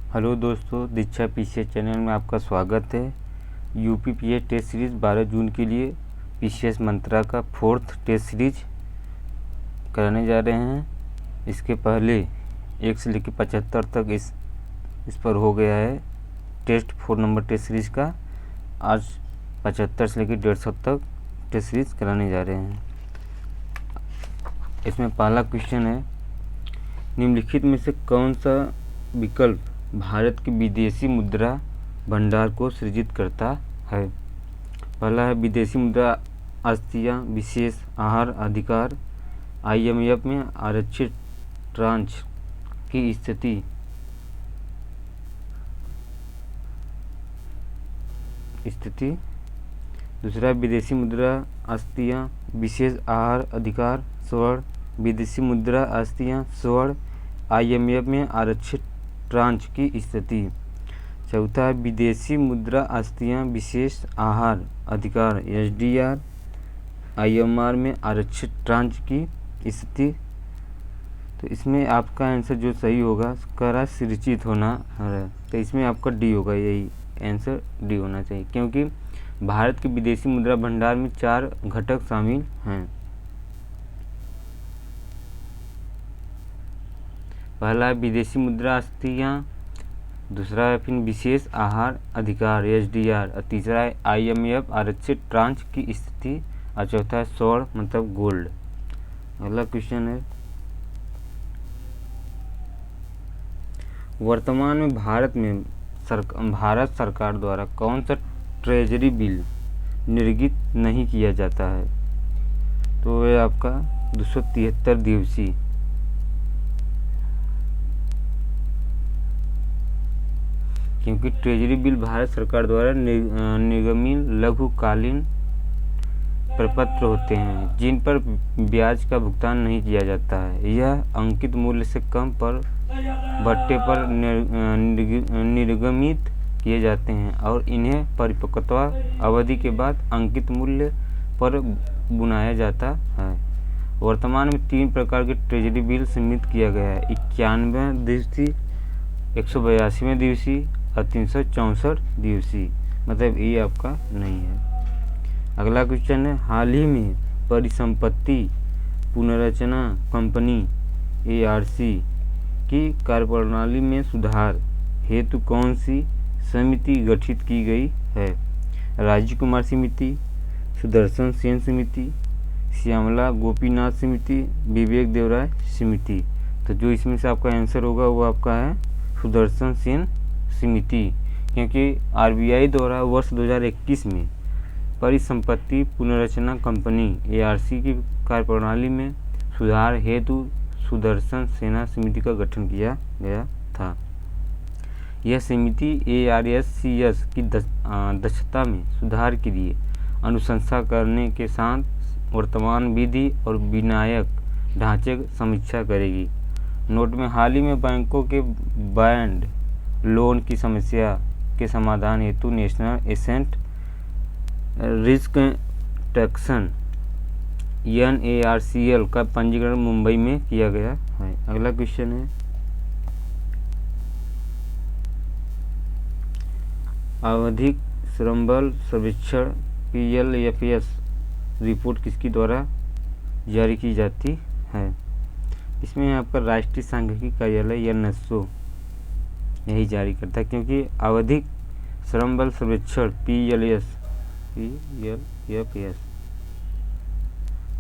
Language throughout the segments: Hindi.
हेलो दोस्तों, दीक्षा पीसीएस चैनल में आपका स्वागत है। यूपीपीएस टेस्ट सीरीज़ 12 जून के लिए पीसीएस मंत्रा का 4th टेस्ट सीरीज कराने जा रहे हैं। इसके पहले 1 से लेकर 75 तक इस पर हो गया है टेस्ट 4 नंबर टेस्ट सीरीज़ का। आज 75 से लेकर 150 तक टेस्ट सीरीज कराने जा रहे हैं। इसमें पहला क्वेश्चन है, निम्नलिखित में से कौन सा विकल्प भारत के विदेशी मुद्रा भंडार को सृजित करता है। पहला है विदेशी मुद्रा आस्तियाँ विशेष आहार अधिकार, आईएमएफ में आरक्षित ट्रांच की स्थिति, दूसरा विदेशी मुद्रा आस्तियाँ विशेष आहार अधिकार स्वर्ण, विदेशी मुद्रा आस्तियाँ स्वर्ण, आईएमएफ में आरक्षित ट्रांच की स्थिति। चौथा विदेशी मुद्रा आस्तियाँ विशेष आहार अधिकार एसडीआर, आईएमआर में आरक्षित ट्रांच की स्थिति। तो इसमें आपका आंसर जो सही होगा करा सृजित होना है, तो इसमें आपका डी होगा, यही आंसर डी होना चाहिए, क्योंकि भारत के विदेशी मुद्रा भंडार में 4 घटक शामिल हैं। पहला विदेशी मुद्रा आस्तियाँ, दूसरा है फिर विशेष आहार अधिकार एसडीआर, और तीसरा है आईएमएफ आरक्षित ट्रांच की स्थिति, और चौथा है स्वर्ण मतलब गोल्ड। अगला क्वेश्चन है, वर्तमान में भारत सरकार द्वारा कौन सा ट्रेजरी बिल निर्गत नहीं किया जाता है। तो ये आपका 273 दिवसीय क्योंकि ट्रेजरी बिल भारत सरकार द्वारा निगमित लघुकालीन प्रपत्र होते हैं जिन पर ब्याज का भुगतान नहीं किया जाता है। यह अंकित मूल्य से कम पर भट्टे पर निर्गमित किए जाते हैं और इन्हें परिपक्वता अवधि के बाद अंकित मूल्य पर बुनाया जाता है। वर्तमान में 3 प्रकार के ट्रेजरी बिल सम्मिलित किया गया है, 91 दिवसीय, 182 दिवसीय और 364 दिवसीय, मतलब ये आपका नहीं है। अगला क्वेश्चन है, हाल ही में परिसंपत्ति पुनर्रचना कंपनी एआरसी की कार्यप्रणाली में सुधार हेतु कौन सी समिति गठित की गई है। राजीव कुमार समिति, सुदर्शन सेन समिति, श्यामला गोपीनाथ समिति, विवेक देवराय समिति। तो जो इसमें से आपका आंसर होगा वो आपका है सुदर्शन सेन समिति, क्योंकि आरबीआई द्वारा वर्ष 2021 में परिसंपत्ति पुनर्रचना कंपनी एआरसी की कार्यप्रणाली में सुधार हेतु सुदर्शन सेना समिति का गठन किया गया था। यह समिति एआरएससीएस की दक्षता में सुधार के लिए अनुशंसा करने के साथ वर्तमान विधि और विनायक ढांचे की समीक्षा करेगी। नोट में हाल ही में बैंकों के बैंड लोन की समस्या के समाधान हेतु नेशनल एसेट रिकंस्ट्रक्शन NARCL का पंजीकरण मुंबई में किया गया है। अगला क्वेश्चन है, आवधिक श्रमबल सर्वेक्षण PLFS रिपोर्ट किसके द्वारा जारी की जाती है। इसमें आपका राष्ट्रीय सांख्यिकी कार्यालय NSO यही जारी करता है, क्योंकि आवधिक श्रमबल सर्वेक्षण PLFS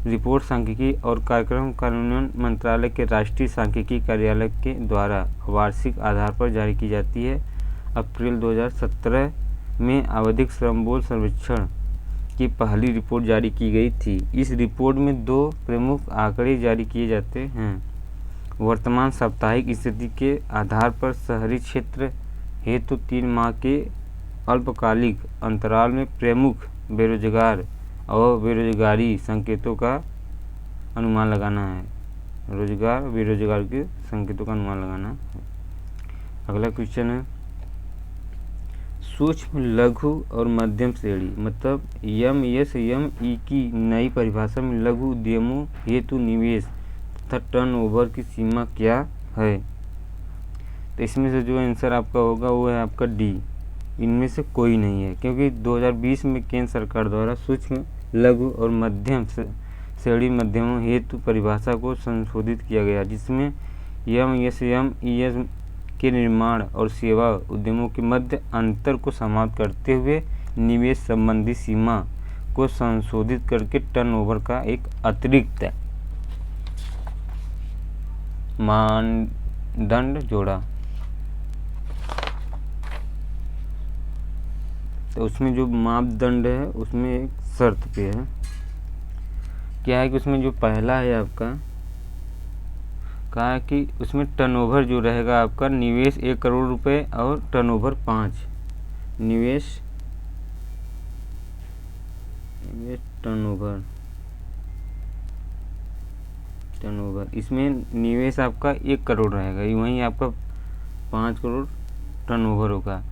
रिपोर्ट सांख्यिकी और कार्यक्रम कार्यान्वयन मंत्रालय के राष्ट्रीय सांख्यिकी कार्यालय के द्वारा वार्षिक आधार पर जारी की जाती है। अप्रैल 2017 में आवधिक श्रमबल सर्वेक्षण की पहली रिपोर्ट जारी की गई थी। इस रिपोर्ट में 2 प्रमुख आंकड़े जारी किए जाते हैं। वर्तमान साप्ताहिक स्थिति के आधार पर शहरी क्षेत्र हेतु 3 माह के अल्पकालिक अंतराल में प्रमुख बेरोजगार और बेरोजगारी संकेतों का अनुमान लगाना है। रोजगार बेरोजगार के संकेतों का अनुमान लगाना है। अगला क्वेश्चन है, सूक्ष्म लघु और मध्यम श्रेणी मतलब MSME की नई परिभाषा में लघु उद्यमों हेतु निवेश तथा टर्नओवर की सीमा क्या है। तो इसमें से जो आंसर आपका होगा वो है आपका डी, इनमें से कोई नहीं है, क्योंकि 2020 में केंद्र सरकार द्वारा सूक्ष्म, लघु और मध्यम श्रेणी मध्यमों हेतु परिभाषा को संशोधित किया गया, जिसमें एमएसएमई के निर्माण और सेवा उद्यमों के मध्य अंतर को समाप्त करते हुए निवेश संबंधी सीमा को संशोधित करके टर्नओवर का एक अतिरिक्त मानदंड जोड़ा। तो उसमें जो मापदंड है उसमें एक शर्त पे है, क्या है कि उसमें जो पहला है आपका, कहा है कि उसमें टर्नओवर जो रहेगा आपका, निवेश 1 करोड़ रुपए और टर्नओवर 5, निवेश टर्नओवर इसमें निवेश आपका 1 करोड़ रहेगा, वहीं आपका 5 करोड़ टर्नओवर होगा।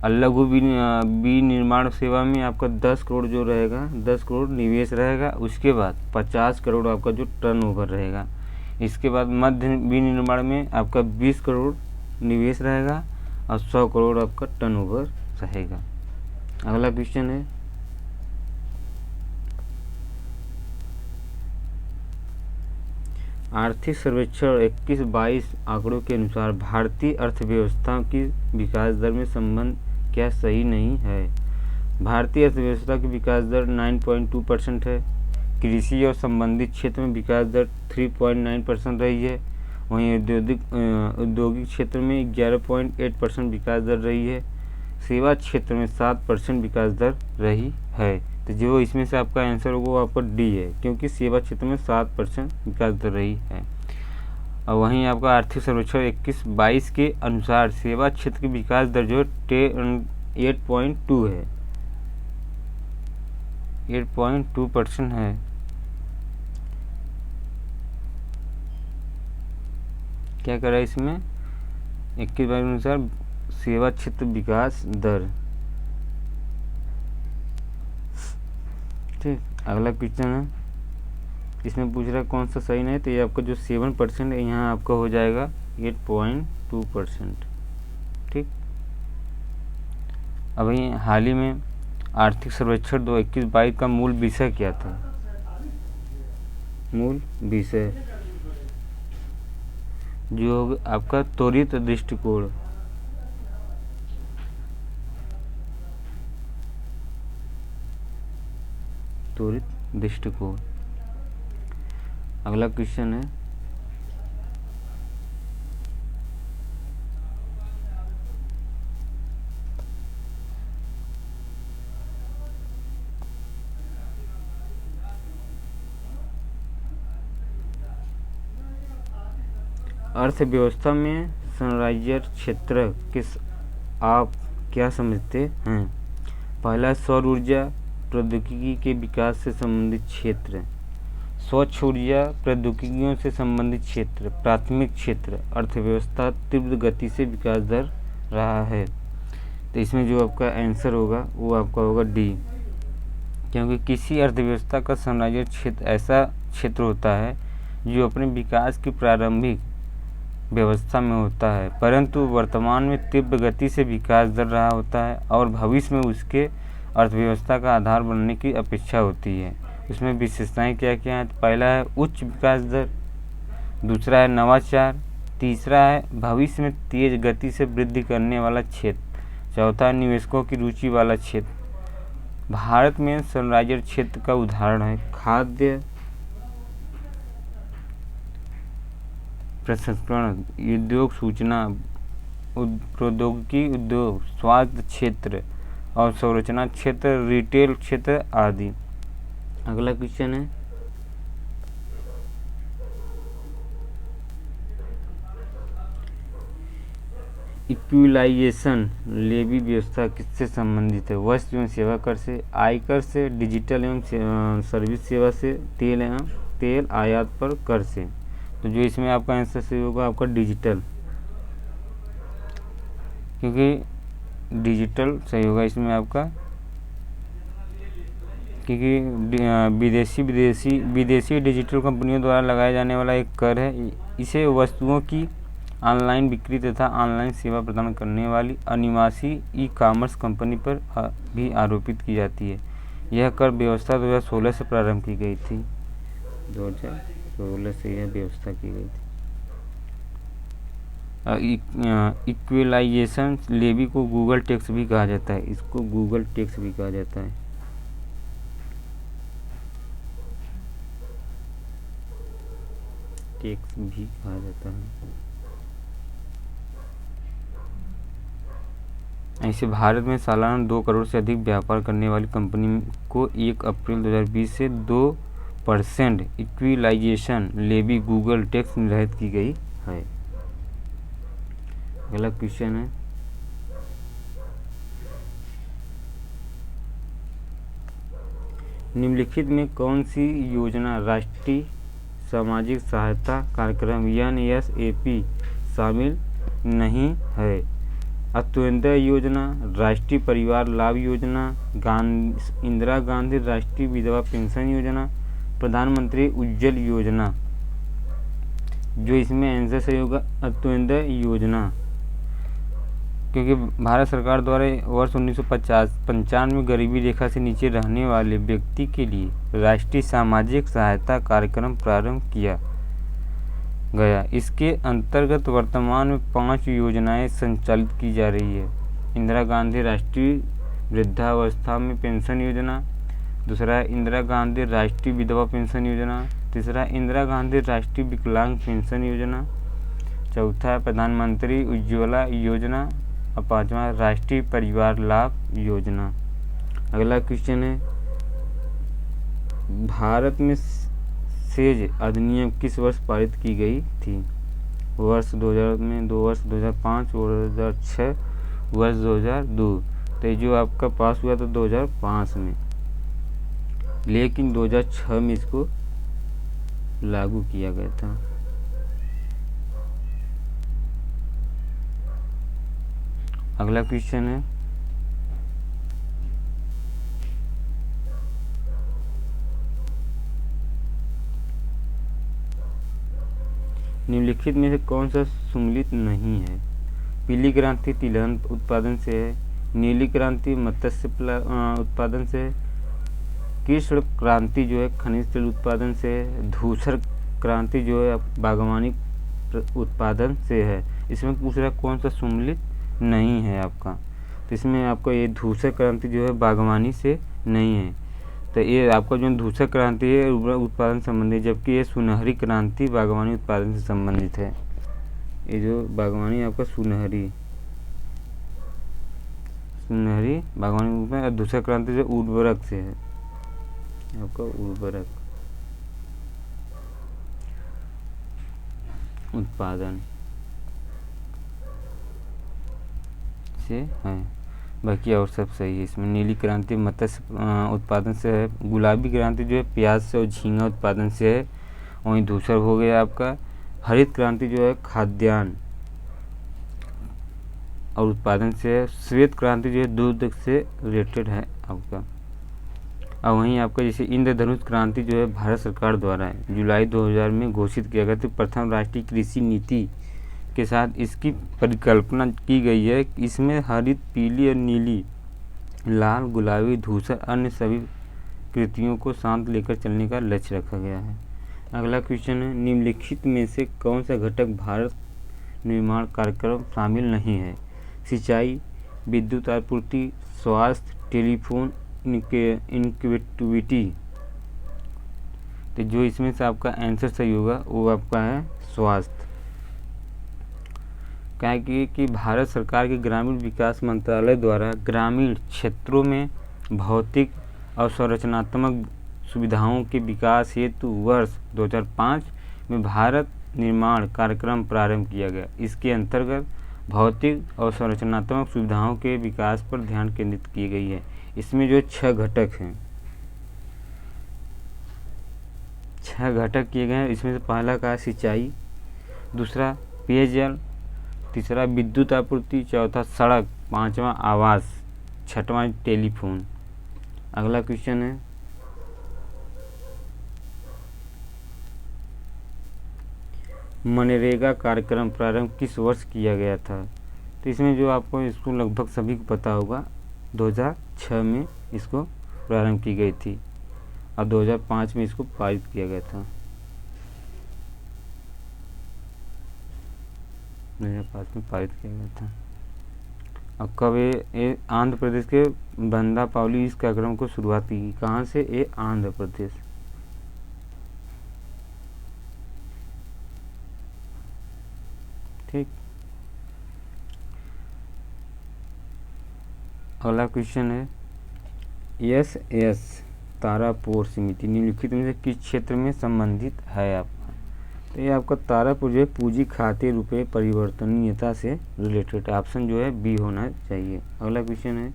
और लघु विनिर्माण सेवा में आपका 10 करोड़ जो रहेगा, 10 करोड़ निवेश रहेगा, उसके बाद 50 करोड़ आपका जो टर्नओवर रहेगा। इसके बाद मध्य विनिर्माण में आपका 20 करोड़ निवेश रहेगा और 100 करोड़ आपका टर्नओवर रहेगा। अगला क्वेश्चन है, आर्थिक सर्वेक्षण 21-22 आंकड़ों के अनुसार भारतीय अर्थव्यवस्था की विकास दर में संबंध क्या सही नहीं है? भारतीय अर्थव्यवस्था की विकास दर 9.2% है। कृषि और संबंधित क्षेत्र में विकास दर 3.9% रही है। वहीं औद्योगिक क्षेत्र में 11.8% विकास दर रही है। सेवा क्षेत्र में 7% विकास दर रही है। तो जो इसमें से आपका आंसर होगा वो आपका डी है, क्योंकि सेवा क्षेत्र में 7% विकास दर रही है। और वहीं आपका आर्थिक सर्वेक्षण 21-22 के अनुसार सेवा क्षेत्र की विकास दर जो 8.2 है, 8.2% है। क्या कर रहा है इसमें 21 के अनुसार सेवा क्षेत्र विकास दर। ठीक, अगला क्वेश्चन है, इसमें पूछ रहा है कौन सा सही नहीं, तो ये आपका जो 7% है यहाँ आपका हो जाएगा 8.2%। ठीक, अभी हाल ही में आर्थिक सर्वेक्षण 2021-22 का मूल विषय क्या था? मूल विषय जो आपका त्वरित दृष्टिकोण, त्वरित दृष्टिकोण। अगला क्वेश्चन है, अर्थव्यवस्था में सनराइजर क्षेत्र किस आप क्या समझते हैं? पहला, सौर ऊर्जा प्रौद्योगिकी के विकास से संबंधित क्षेत्र, स्वच्छ ऊर्जा प्रौद्योगिकियों से संबंधित क्षेत्र, प्राथमिक क्षेत्र, अर्थव्यवस्था तीव्र गति से विकास दर रहा है। तो इसमें जो आपका आंसर होगा वो आपका होगा डी, क्योंकि किसी अर्थव्यवस्था का सनराइजर क्षेत्र ऐसा क्षेत्र होता है जो अपने विकास की प्रारंभिक व्यवस्था में होता है, परंतु वर्तमान में तीव्र गति से विकास दर रहा होता है और भविष्य में उसके अर्थव्यवस्था का आधार बनने की अपेक्षा होती है। उसमें विशेषताएं क्या क्या हैं? तो पहला है उच्च विकास दर, दूसरा है नवाचार, तीसरा है भविष्य में तेज गति से वृद्धि करने वाला क्षेत्र, चौथा है निवेशकों की रुचि वाला क्षेत्र। भारत में सनराइजर क्षेत्र का उदाहरण है खाद्य प्रसंस्करण उद्योग, सूचना प्रौद्योगिकी उद्योग, स्वास्थ्य क्षेत्र और संरचना क्षेत्र, रिटेल क्षेत्र आदि। अगला क्वेश्चन है, इक्विलाइजेशन लेवी व्यवस्था किससे संबंधित है? वस्तु एवं सेवा कर से, आयकर से, डिजिटल एवं सर्विस सेवा से, तेल आयात पर कर से। तो जो इसमें आपका आंसर सही होगा आपका डिजिटल, क्योंकि डिजिटल सही होगा इसमें आपका, क्योंकि विदेशी डिजिटल कंपनियों द्वारा लगाया जाने वाला एक कर है। इसे वस्तुओं की ऑनलाइन बिक्री तथा ऑनलाइन सेवा प्रदान करने वाली अनिवासी ई कॉमर्स कंपनी पर भी आरोपित की जाती है। यह कर व्यवस्था 2016 से प्रारंभ की गई थी। 2016 से यह व्यवस्था की गई थी। इक्विलाइजेशन लेवी को गूगल टैक्स भी कहा जाता है। इसको गूगल टैक्स भी कहा जाता है। टैक्स भी कहा जाता है। ऐसे भारत में सालाना 2 करोड़ से अधिक व्यापार करने वाली कंपनी को 1 अप्रैल 2020 से 2% इक्विलाइजेशन लेवी गूगल टैक्स निर्धारित की गई है। अगला क्वेश्चन है, निम्नलिखित में कौन सी योजना राष्ट्रीय सामाजिक सहायता कार्यक्रम NSAP शामिल नहीं है? अंत्योदय योजना, राष्ट्रीय परिवार लाभ योजना, इंदिरा गांधी राष्ट्रीय विधवा पेंशन योजना, प्रधानमंत्री उज्ज्वल योजना। जो इसमें आंसर सही होगा अंत्योदय योजना, क्योंकि भारत सरकार द्वारा वर्ष 1995 में गरीबी रेखा से नीचे रहने वाले व्यक्ति के लिए राष्ट्रीय सामाजिक सहायता कार्यक्रम प्रारंभ किया गया। इसके अंतर्गत वर्तमान में 5 योजनाएं संचालित की जा रही है। इंदिरा गांधी राष्ट्रीय वृद्धावस्था में पेंशन योजना, दूसरा इंदिरा गांधी राष्ट्रीय विधवा पेंशन योजना, तीसरा इंदिरा गांधी राष्ट्रीय विकलांग पेंशन योजना, चौथा प्रधानमंत्री उज्ज्वला योजना और पांचवा राष्ट्रीय परिवार लाभ योजना। अगला क्वेश्चन है, भारत में सेज अधिनियम किस वर्ष पारित की गई थी? वर्ष 2000 में, 2 वर्ष 2005, 2006, वर्ष 2002। तो जो आपका पास हुआ था 2005 में, लेकिन 2006 में इसको लागू किया गया था। अगला क्वेश्चन है, निम्नलिखित में से कौन सा सम्मिलित नहीं है? पीली क्रांति तिलहन उत्पादन से है, नीली क्रांति मत्स्य उत्पादन से है, कृष्ण क्रांति जो है खनिज तेल उत्पादन से है, धूसर क्रांति जो है बागवानी उत्पादन से है। इसमें पूछ रहा कौन सा सम्मिलित नहीं है आपका, तो इसमें आपको ये धूसर क्रांति जो है बागवानी से नहीं है। तो ये आपका जो धूसर क्रांति है उत्पादन संबंधित, जबकि ये सुनहरी क्रांति बागवानी उत्पादन से संबंधित है। ये जो बागवानी आपका सुनहरी बागवानी उत्पादन, और धूसर क्रांति जो उर्वरक से है, आपका उर्वरक उत्पादन से है। बाकी और सब सही है। इसमें नीली क्रांति मत्स्य उत्पादन से है, गुलाबी क्रांति जो है प्याज से और झींगा उत्पादन से है, वहीं धूसर हो गया आपका। हरित क्रांति जो है खाद्यान्न और उत्पादन से है। श्वेत क्रांति जो है दूध से रिलेटेड है आपका। और वहीं आपका जैसे इंद्रधनुष क्रांति जो है भारत सरकार द्वारा जुलाई 2000 में घोषित किया गया था। प्रथम राष्ट्रीय कृषि नीति के साथ इसकी परिकल्पना की गई है। इसमें हरित, पीली और नीली, लाल, गुलाबी, धूसर अन्य सभी कृतियों को साथ लेकर चलने का लक्ष्य रखा गया है। अगला क्वेश्चन है, निम्नलिखित में से कौन सा घटक भारत निर्माण कार्यक्रम शामिल नहीं है? सिंचाई, विद्युत आपूर्ति, स्वास्थ्य, टेलीफोन, इनक्विटी। तो जो इसमें से आपका आंसर सही होगा वो आपका है स्वास्थ्य। क्या है कि भारत सरकार के ग्रामीण विकास मंत्रालय द्वारा ग्रामीण क्षेत्रों में भौतिक और संरचनात्मक सुविधाओं के विकास हेतु वर्ष 2005 में भारत निर्माण कार्यक्रम प्रारंभ किया गया। इसके अंतर्गत भौतिक और संरचनात्मक सुविधाओं के विकास पर ध्यान केंद्रित की गई है। इसमें जो 6 घटक हैं, 6 घटक किए गए हैं। इसमें से पहला का सिंचाई, दूसरा पेयजल, तीसरा विद्युत आपूर्ति, चौथा सड़क, पांचवा आवास, छठवां टेलीफोन। अगला क्वेश्चन है, मनरेगा कार्यक्रम प्रारंभ किस वर्ष किया गया था? तो इसमें जो आपको इसको लगभग सभी को पता होगा, 2006 में इसको प्रारंभ की गई थी और 2005 में इसको पारित किया गया था। 2005 में पारित किया गया था। और कब ये आंध्र प्रदेश के बंदापावली इस कार्यक्रम को शुरुआत की? कहाँ से? ये आंध्र प्रदेश। ठीक। अगला क्वेश्चन है, एस तारापुर समिति निम्नलिखित में से किस क्षेत्र में संबंधित है आपका? तो ये आपका तारापुर जो है पूंजी खाते रुपये परिवर्तनीयता से रिलेटेड, ऑप्शन जो है बी होना चाहिए। अगला क्वेश्चन है,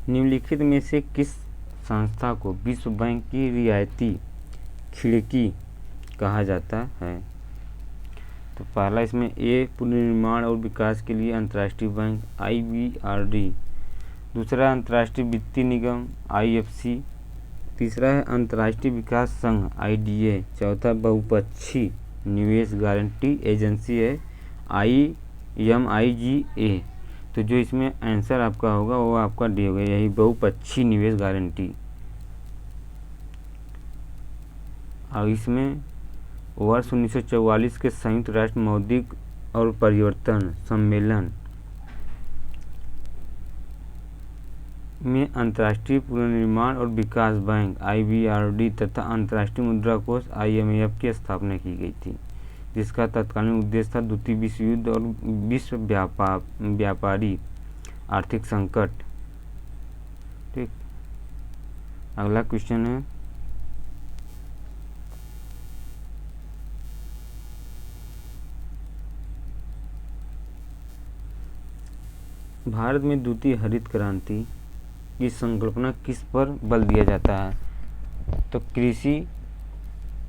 निम्नलिखित में से किस संस्था को विश्व बैंक की रियायती खिड़की कहा जाता है? तो पहला इसमें ए पुनर्निर्माण और विकास के लिए अंतर्राष्ट्रीय बैंक IBRD, दूसरा अंतर्राष्ट्रीय वित्तीय निगम IFC, तीसरा है अंतर्राष्ट्रीय विकास संघ IDA, चौथा बहुपक्षीय निवेश गारंटी एजेंसी है IMIGA। तो जो इसमें आंसर आपका होगा वो आपका डी होगा, यही बहुपक्षीय निवेश गारंटी। और इसमें वर्ष 1944 के संयुक्त राष्ट्र मौद्रिक और परिवर्तन सम्मेलन में अंतर्राष्ट्रीय पुनर्निर्माण और विकास बैंक IBRD तथा अंतर्राष्ट्रीय मुद्रा कोष IMF की स्थापना की गई थी, जिसका तत्कालीन उद्देश्य था द्वितीय विश्व युद्ध और विश्व व्यापारी आर्थिक संकट। ठीक। अगला क्वेश्चन है, भारत में द्वितीय हरित क्रांति की संकल्पना किस पर बल दिया जाता है? तो कृषि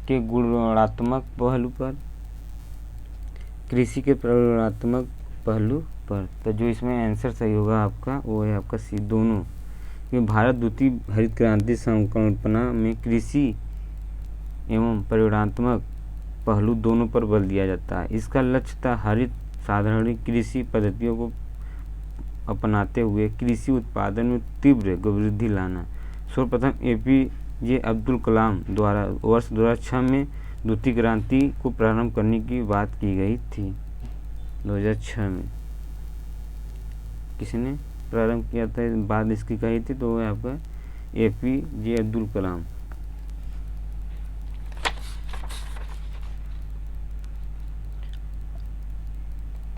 के गुणात्मक पहलू पर, कृषि के परिवर्तनात्मक पहलू पर। तो जो इसमें आंसर सही होगा आपका वो है आपका सी, दोनों। क्योंकि भारत द्वितीय हरित क्रांति संकल्पना में कृषि एवं परिवर्तनात्मक पहलू दोनों पर बल दिया जाता है। इसका लक्ष्य था हरित साधारण कृषि पद्धतियों को अपनाते हुए कृषि उत्पादन में तीव्र वृद्धि लाना। सर्वप्रथम APJ अब्दुल कलाम द्वारा वर्ष 2006 में द्वितीय क्रांति को प्रारंभ करने की बात की गई थी। 2006 में किसने प्रारंभ किया था, बात इसकी कही थी, तो वो है आपका APJ अब्दुल कलाम।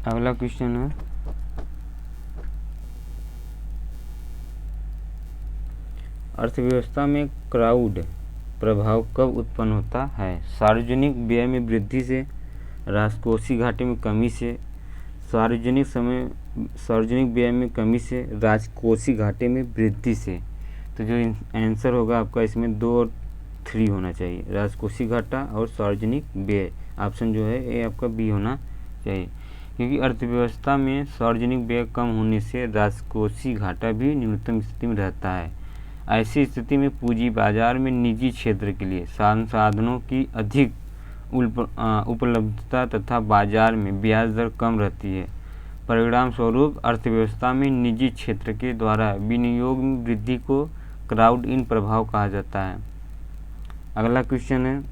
अगला क्वेश्चन है, अर्थव्यवस्था में क्राउड प्रभाव कब उत्पन्न होता है? सार्वजनिक व्यय में वृद्धि से, राजकोषीय घाटे में कमी से, सार्वजनिक व्यय में कमी से, राजकोषीय घाटे में वृद्धि से। तो जो आंसर होगा आपका इसमें 2 और 3 होना चाहिए, राजकोषीय घाटा और सार्वजनिक व्यय। ऑप्शन जो है ये आपका बी होना चाहिए, क्योंकि अर्थव्यवस्था में सार्वजनिक व्यय कम होने से राजकोषीय घाटा भी न्यूनतम स्थिति में रहता है। ऐसी स्थिति में पूंजी बाजार में निजी क्षेत्र के लिए संसाधनों की अधिक उपलब्धता तथा बाजार में ब्याज दर कम रहती है। परिणाम स्वरूप अर्थव्यवस्था में निजी क्षेत्र के द्वारा विनियोग में वृद्धि को क्राउड इन प्रभाव कहा जाता है। अगला क्वेश्चन है,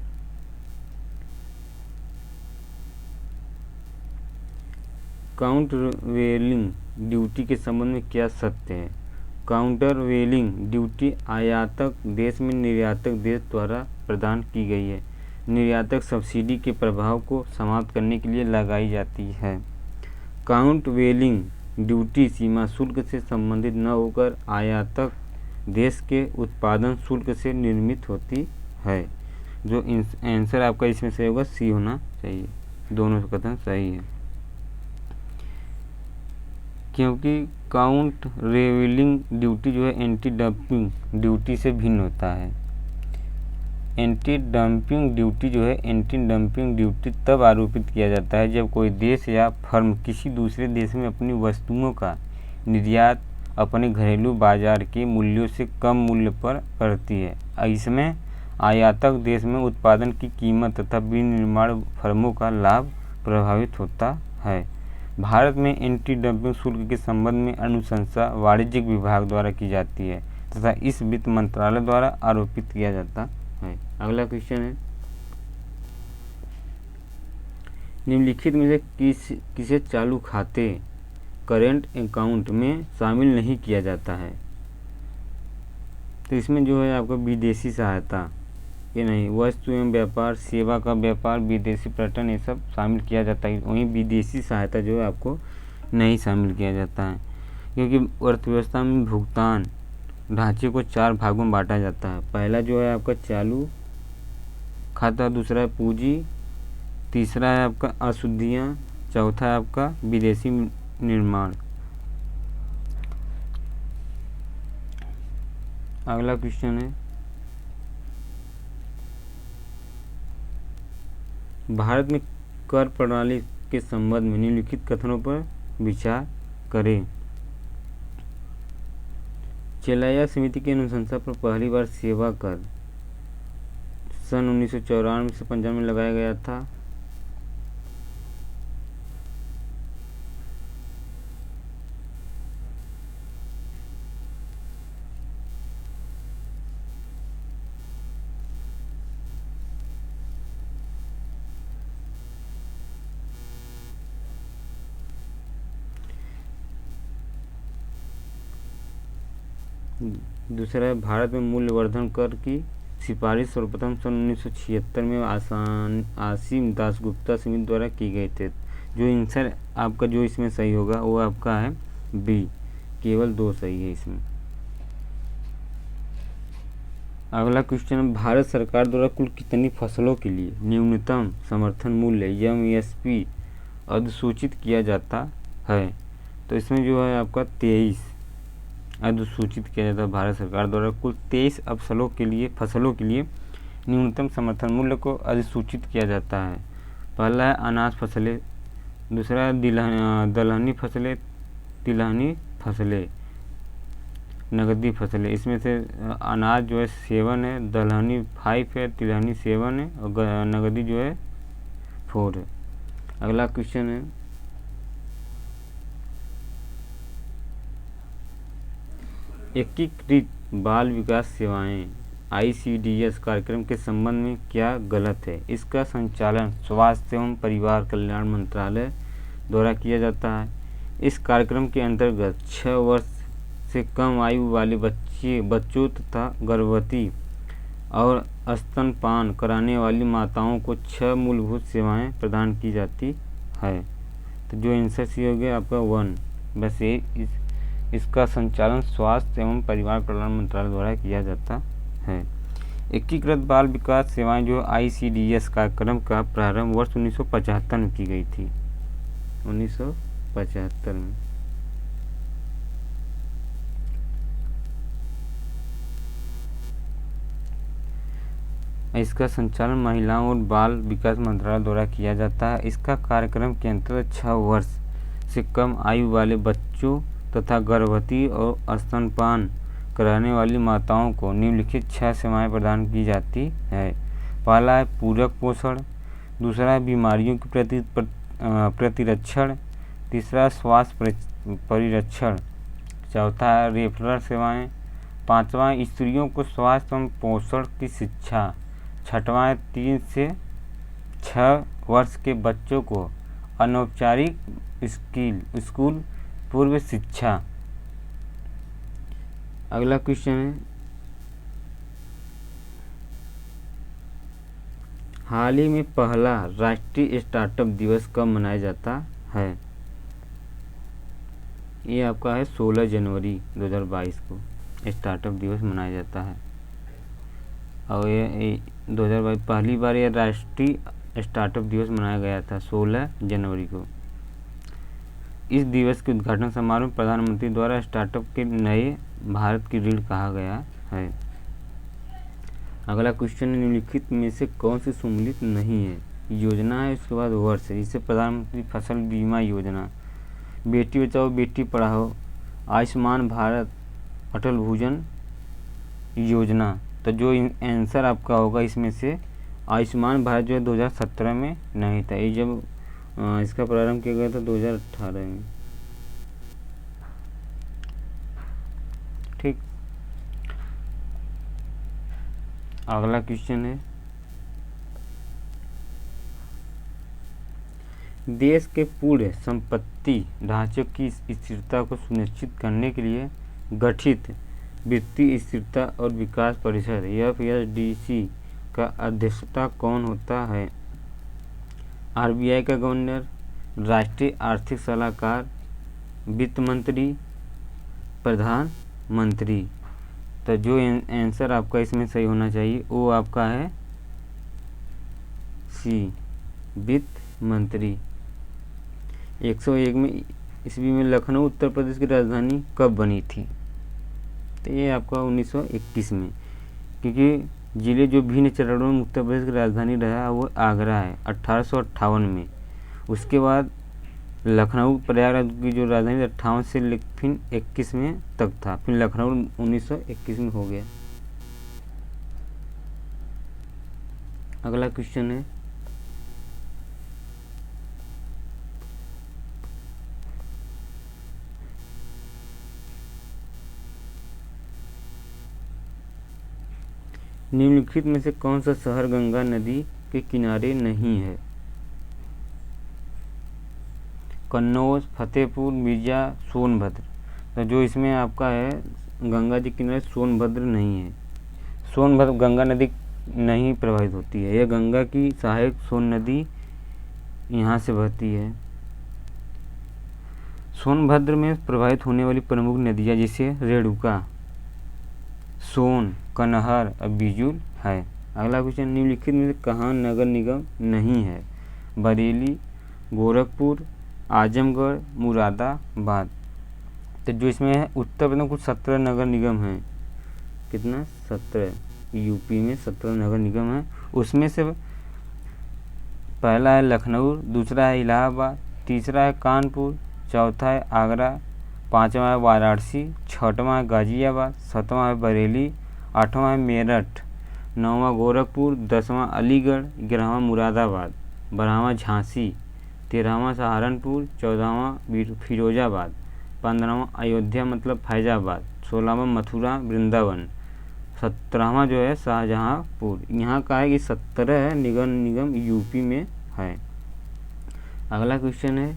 काउंटरवेलिंग ड्यूटी के संबंध में क्या सत्य है? काउंटरवेलिंग ड्यूटी आयातक देश में निर्यातक देश द्वारा प्रदान की गई है। निर्यातक सब्सिडी के प्रभाव को समाप्त करने के लिए लगाई जाती है। काउंटरवेलिंग ड्यूटी सीमा शुल्क से संबंधित न होकर आयातक देश के उत्पादन शुल्क से निर्मित होती है। जो आंसर आपका इसमें सही होगा सी होना चाहिए, दोनों कथन सही है। क्योंकि काउंटरवेलिंग ड्यूटी जो है एंटी डंपिंग ड्यूटी से भिन्न होता है। एंटी डंपिंग ड्यूटी जो है एंटी डंपिंग ड्यूटी तब आरोपित किया जाता है जब कोई देश या फर्म किसी दूसरे देश में अपनी वस्तुओं का निर्यात अपने घरेलू बाजार के मूल्यों से कम मूल्य पर करती है। इसमें आयातक देश में उत्पादन की कीमत तथा विनिर्माण फर्मों का लाभ प्रभावित होता है। भारत में एंटी डंपिंग शुल्क के संबंध में अनुशंसा वाणिज्यिक विभाग द्वारा की जाती है तथा इस वित्त मंत्रालय द्वारा आरोपित किया जाता है। अगला क्वेश्चन है, निम्नलिखित में से किसे चालू खाते करेंट अकाउंट में शामिल नहीं किया जाता है? तो इसमें जो है आपका विदेशी सहायता, ये नहीं, वस्तु एवं व्यापार, सेवा का व्यापार, विदेशी पर्यटन, ये सब शामिल किया जाता है। वहीं विदेशी सहायता जो है आपको नहीं शामिल किया जाता है, क्योंकि अर्थव्यवस्था में भुगतान ढांचे को 4 भागों में बांटा जाता है। पहला जो है आपका चालू खाता, दूसरा है पूंजी, तीसरा है आपका अशुद्धियाँ, चौथा है आपका विदेशी निर्माण। अगला क्वेश्चन है, भारत में कर प्रणाली के संबंध में निम्नलिखित कथनों पर विचार करें। चेलाया समिति की अनुशंसा पर पहली बार सेवा कर सन 1994 से 95 में लगाया गया था। दूसरा है, भारत में मूल्यवर्धन कर की सिफारिश सर्वप्रथम सन 1976 में आसिम दासगुप्ता समिति द्वारा की गई थे। जो आंसर आपका जो इसमें सही होगा वो आपका है बी, केवल 2 सही है इसमें। अगला क्वेश्चन, भारत सरकार द्वारा कुल कितनी फसलों के लिए न्यूनतम समर्थन मूल्य एमएसपी अधिसूचित किया जाता है? तो इसमें जो है आपका 23 अधिसूचित किया जाता है। भारत सरकार द्वारा कुल 23 फसलों के लिए न्यूनतम समर्थन मूल्य को अधिसूचित किया जाता है। पहला है अनाज फसलें, दूसरा है दलहनी फसलें, तिलहनी फसलें, नगदी फसलें। इसमें से अनाज जो है 7 है, दलहनी 5 है, तिलहनी 7 है और नगदी जो है 4 है। अगला क्वेश्चन है, एकीकृत बाल विकास सेवाएं ICDS कार्यक्रम के संबंध में क्या गलत है? इसका संचालन स्वास्थ्य एवं परिवार कल्याण मंत्रालय द्वारा किया जाता है। इस कार्यक्रम के अंतर्गत 6 वर्ष से कम आयु वाले बच्चों तथा गर्भवती और स्तनपान कराने वाली माताओं को 6 मूलभूत सेवाएं प्रदान की जाती है। तो जो आंसर सी हो गया आपका 1। वैसे इसका संचालन स्वास्थ्य एवं परिवार कल्याण मंत्रालय द्वारा किया जाता है। एकीकृत बाल विकास सेवाएं जो ICDS कार्यक्रम का प्रारंभ वर्ष 1975 में की गई थी, 1975 में। इसका संचालन महिलाओं और बाल विकास मंत्रालय द्वारा किया जाता है। इसका कार्यक्रम के अंतर्गत 6 वर्ष से कम आयु वाले बच्चों तथा गर्भवती और स्तनपान कराने वाली माताओं को निम्नलिखित 6 सेवाएं प्रदान की जाती है। पहला है पूरक पोषण, दूसरा है बीमारियों के प्रति प्रतिरक्षण, तीसरा स्वास्थ्य परिरक्षण, चौथा है रेफरल सेवाएं, पांचवा स्त्रियों को स्वास्थ्य एवं पोषण की शिक्षा, छठवां 3 से 6 वर्ष के बच्चों को अनौपचारिक स्कूल पूर्व शिक्षा। अगला क्वेश्चन है, हाल ही में पहला राष्ट्रीय स्टार्टअप दिवस कब मनाया जाता है? ये आपका है 16 जनवरी 2022 को स्टार्टअप दिवस मनाया जाता है। और ये 2022 पहली बार यह राष्ट्रीय स्टार्टअप दिवस मनाया गया था 16 जनवरी को। इस दिवस के उद्घाटन समारोह में प्रधानमंत्री द्वारा स्टार्टअप के नए भारत की रीढ़ कहा गया है। अगला क्वेश्चन, निम्नलिखित में से कौन सी सम्मिलित नहीं है? योजना है, उसके बाद वर्ष है। जैसे प्रधानमंत्री फसल बीमा योजना, बेटी बचाओ बेटी पढ़ाओ आयुष्मान भारत अटल भूजन योजना। तो जो आंसर आपका होगा इसमें से आयुष्मान भारत जो है 2017 में नहीं था, ये जब इसका प्रारंभ किया गया था 2018 में। ठीक, अगला क्वेश्चन है, देश के पूर्ण संपत्ति ढांचे की स्थिरता को सुनिश्चित करने के लिए गठित वित्तीय स्थिरता और विकास परिषद FSDC का अध्यक्षता कौन होता है? RBI का गवर्नर, राष्ट्रीय आर्थिक सलाहकार, वित्त मंत्री, प्रधानमंत्री। तो जो आंसर आपका इसमें सही होना चाहिए वो आपका है C, वित्त मंत्री। 101 में ईस्वी में लखनऊ उत्तर प्रदेश की राजधानी कब बनी थी? तो ये आपका 1921 में, क्योंकि जिले जो भिन्न चरणों में उत्तर प्रदेश की राजधानी रहा वो आगरा है 1858 में। उसके बाद लखनऊ प्रयागराज की जो राजधानी 58 से फिर 21 में तक था, फिर लखनऊ 1921 में हो गया। अगला क्वेश्चन है, निम्नलिखित में से कौन सा शहर गंगा नदी के किनारे नहीं है? कन्नौज, फतेहपुर, मिर्जा, सोनभद्र। तो जो इसमें आपका है गंगा जी के किनारे सोनभद्र नहीं है। सोनभद्र गंगा नदी नहीं प्रवाहित होती है, यह गंगा की सहायक सोन नदी यहाँ से बहती है। सोनभद्र में प्रवाहित होने वाली प्रमुख नदियाँ जैसे रेणुका, सोन, कनहर और बिजुल है। अगला क्वेश्चन, निम्नलिखित में कहाँ नगर निगम नहीं है? बरेली, गोरखपुर, आजमगढ़, मुरादाबाद। तो जो इसमें है उत्तर प्रदेश में कुछ 17 नगर निगम हैं। कितना? 17। यूपी में 17 नगर निगम हैं। उसमें से पहला है लखनऊ, दूसरा है इलाहाबाद, तीसरा है कानपुर, चौथा है आगरा, पाँचवा है वाराणसी, छठवां है गाजियाबाद, सातवां है बरेली, आठवां है मेरठ, नौवां गोरखपुर, 10वां अलीगढ़, 11वां मुरादाबाद, 12वां झांसी, 13वां सहारनपुर, 14वां फिरोजाबाद, 15वां अयोध्या मतलब फैजाबाद, 16वां मथुरा वृंदावन, 17वां जो है शाहजहाँपुर। यहाँ का है कि 17 है नगर निगम यूपी में है। अगला क्वेश्चन है,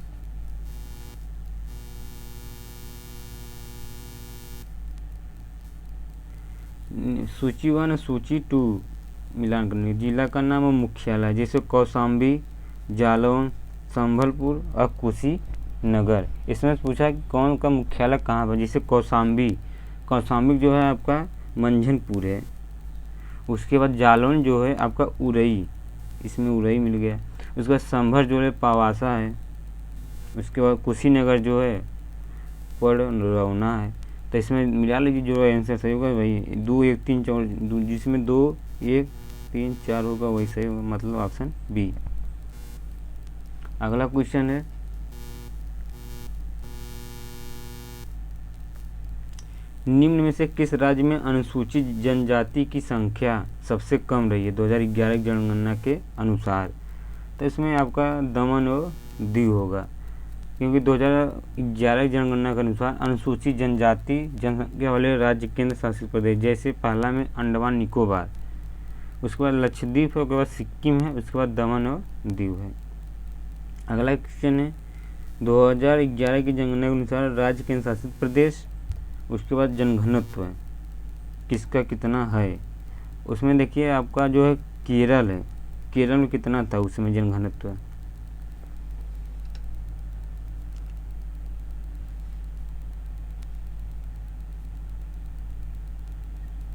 सूची 1 सूची 2 मिलान करने। जिला का नाम और मुख्यालय जैसे कौशाम्बी, जालौन, संभलपुर और कुशीनगर। इसमें पूछा कि कौन का मुख्यालय कहाँ पर, जैसे कौशाम्बी। कौशाम्बी जो है आपका मंझनपुर है। उसके बाद जालौन जो है आपका उरई, इसमें उरई मिल गया। उसके बाद संभल जो है पावासा है। उसके बाद कुशीनगर जो है पड़रौना है। तो इसमें मिला लीजिए जो आंसर सही होगा वही 2 1 3 4, जिसमें 2 1 3 4 होगा वही सही होगा, मतलब ऑप्शन बी। अगला क्वेश्चन है, निम्न में से किस राज्य में अनुसूचित जनजाति की संख्या सबसे कम रही है 2011 की जनगणना के अनुसार? तो इसमें आपका दमन और दीव होगा, क्योंकि 2011 की जनगणना के अनुसार अनुसूचित जनजाति जनसंख्या वाले राज्य केंद्र शासित प्रदेश जैसे पहला में अंडमान निकोबार, उसके बाद लक्षद्वीप है, उसके बाद सिक्किम है, उसके बाद दमन और दीव है। अगला क्वेश्चन है, 2011 की जनगणना के अनुसार राज्य केंद्र शासित प्रदेश, उसके बाद जनघनत्व है किसका कितना है। उसमें देखिए आपका जो है केरल है, केरल में कितना था उसमें जनघनत्व?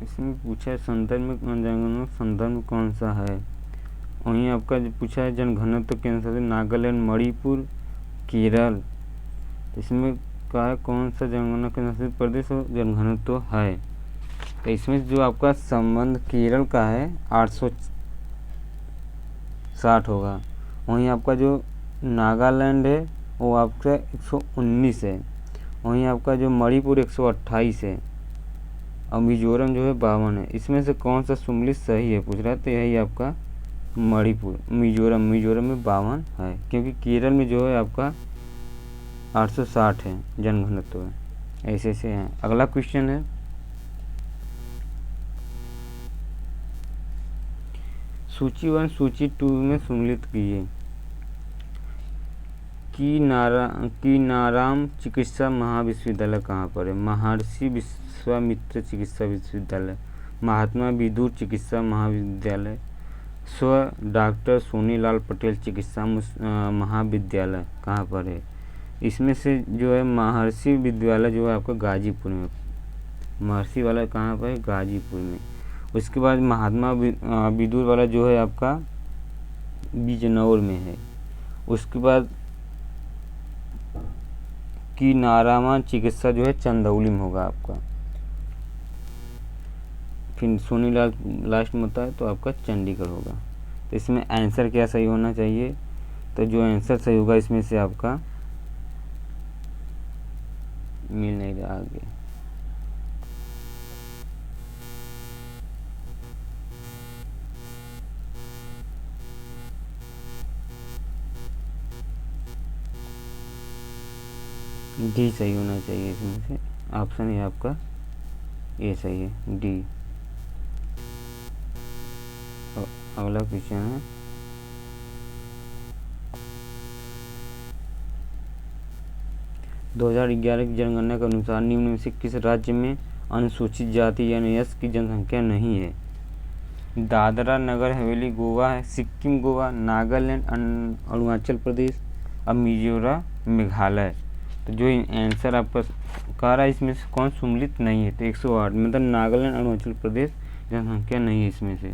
इसमें पूछा है संदर्भ में जनगणना संदर्भ में कौन सा है। वहीं आपका जो पूछा है जनघनत्व केंद्र शासित नागालैंड, मणिपुर, केरल। इसमें का है कौन सा जनगणना केंद्र शासित प्रदेश और जनघनत्व है। तो इसमें जो आपका संबंध केरल का है 860 होगा। वहीं आपका जो नागालैंड है वो आपका 119 है। वहीं आपका जो मणिपुर 128 है और मिजोरम जो है 52 है। इसमें से कौन सा सम्मिलित सही है पूछ रहा है, तो यही आपका मणिपुर। मिजोरम में 52 है, क्योंकि केरल में जो है आपका 860 है जनघनत्व है। ऐसे ऐसे हैं। अगला क्वेश्चन है, सूची 1 सूची 2 में सम्मिलित कीजिए। कीनाराम चिकित्सा महाविश्वविद्यालय कहाँ पर है? महर्षि विश्वामित्र चिकित्सा विश्वविद्यालय, महात्मा विदुर चिकित्सा महाविद्यालय, स्व डॉक्टर सोनीलाल पटेल चिकित्सा महाविद्यालय कहाँ पर है? इसमें से जो है महर्षि विद्यालय जो है आपका गाजीपुर में, महर्षि वाला कहाँ पर है? गाजीपुर में। उसके बाद महात्मा विदुर वाला जो है आपका बिजनौर में है। उसके बाद की नारामा चिकित्सा जो है चंदौली में होगा आपका। फिर सोनीलाल लास्ट में होता है तो आपका चंडीगढ़ होगा। तो इसमें आंसर क्या सही होना चाहिए? तो जो आंसर सही होगा इसमें से आपका मिल नहीं रहा आगे। डी सही होना चाहिए इसमें से। ऑप्शन है आपका ए सही है, डी। अगला क्वेश्चन है, दो 2011 की जनगणना के अनुसार निम्न में से किस राज्य में अनुसूचित जाति यानी एस की जनसंख्या नहीं है? दादरा नगर हवेली गोवा है, सिक्किम गोवा, नागालैंड अरुणाचल प्रदेश और मिजोरम मेघालय। तो जो आंसर आपका कह रहा है इसमें से कौन सम्मिलित नहीं है? तो 108 मतलब नागालैंड अरुणाचल प्रदेश जनसंख्या नहीं है इसमें से।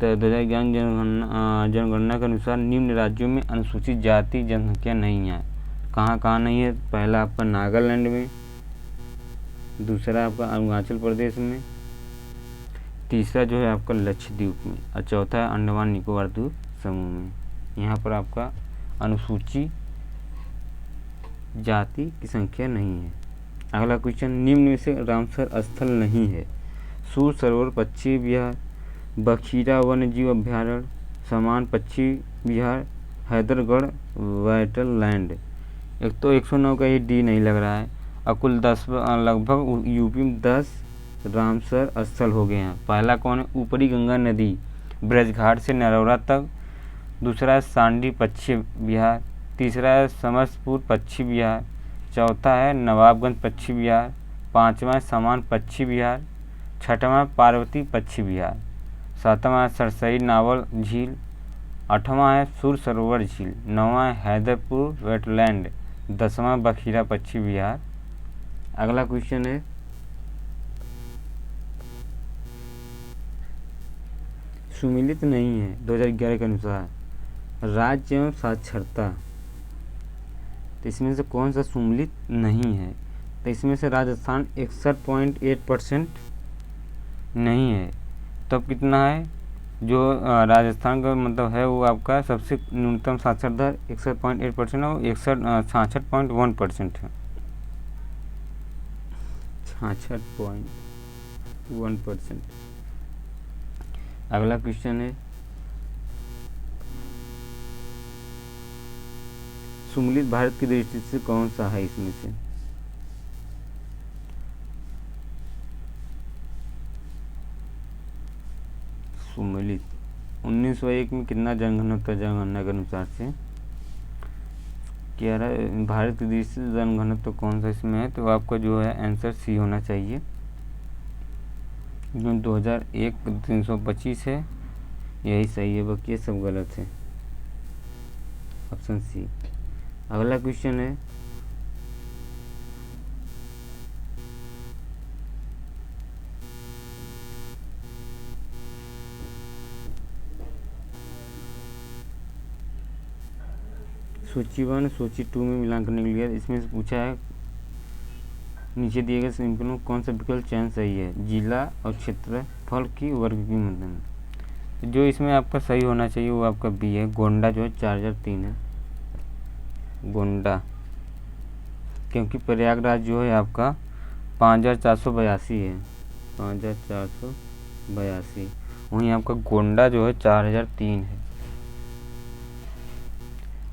तो 2011 जनगणना के अनुसार निम्न राज्यों में अनुसूचित जाति जनसंख्या नहीं है। कहाँ कहाँ नहीं है? पहला आपका नागालैंड में, दूसरा आपका अरुणाचल प्रदेश में, तीसरा जो है आपका लक्षद्वीप में और चौथा है अंडमान निकोबार द्वीप समूह में। यहाँ पर आपका अनुसूचित जाति की संख्या नहीं है। अगला क्वेश्चन, निम्न में से रामसर स्थल नहीं है? सूर सरोवर पश्चिमी बिहार, बखीरा वन्यजीव अभ्यारण्य, समान पश्चिमी बिहार, हैदरगढ़ वेटलैंड। एक तो 109 का ये डी नहीं लग रहा है और कुल 10 लगभग यूपी में 10 रामसर स्थल हो गए हैं। पहला कौन है? ऊपरी गंगा नदी ब्रजघाट से नरौरा तक, दूसरा है सांडी पश्चिम बिहार, तीसरा है समस्तपुर पश्चिम बिहार, चौथा है नवाबगंज पश्चिम बिहार, पाँचवा है समान पश्चिम बिहार, छठवां है पार्वती पश्चिम बिहार, सातवां है सरसई नावल झील, आठवां है सुर सरोवर झील, नौवां है हैदरपुर वेटलैंड, 10वां बखीरा पश्चिम बिहार। अगला क्वेश्चन है, सुमिलित नहीं है 2011 के अनुसार राज्य एवं साक्षरता। तो इसमें से कौन सा सुमिलित नहीं है? तो इसमें से राजस्थान 61.8% नहीं है। तब कितना है? जो राजस्थान का मतलब है वो आपका सबसे न्यूनतम साक्षरता दर 61.8% और 66.1% है। 66.1%। अगला क्वेश्चन है, सुमिलित भारत की दृष्टि से कौन सा है इसमें से? सुमिलित 1901 में कितना जनघनत्व जनगणना के अनुसार से? कह रहा है भारत की दृष्टि से जनघनत्व कौन सा इसमें है? तो आपका जो है आंसर सी होना चाहिए। 2001 325 है, यही सही है, बाकी ये सब गलत है। Option C. अगला क्वेश्चन है, सूची 1 सूची 2 में मिलान करने के लिए इसमें से पूछा है नीचे दिए गए समीकरणों में कौन सा विकल्प चयन सही है? जिला और क्षेत्रफल की वर्ग की मदद। जो इसमें आपका सही होना चाहिए वो आपका बी है, गोंडा जो है 4003 है। गोंडा क्योंकि प्रयागराज जो है आपका 5482 है, 5482। वहीं आपका गोंडा जो है 4003 है।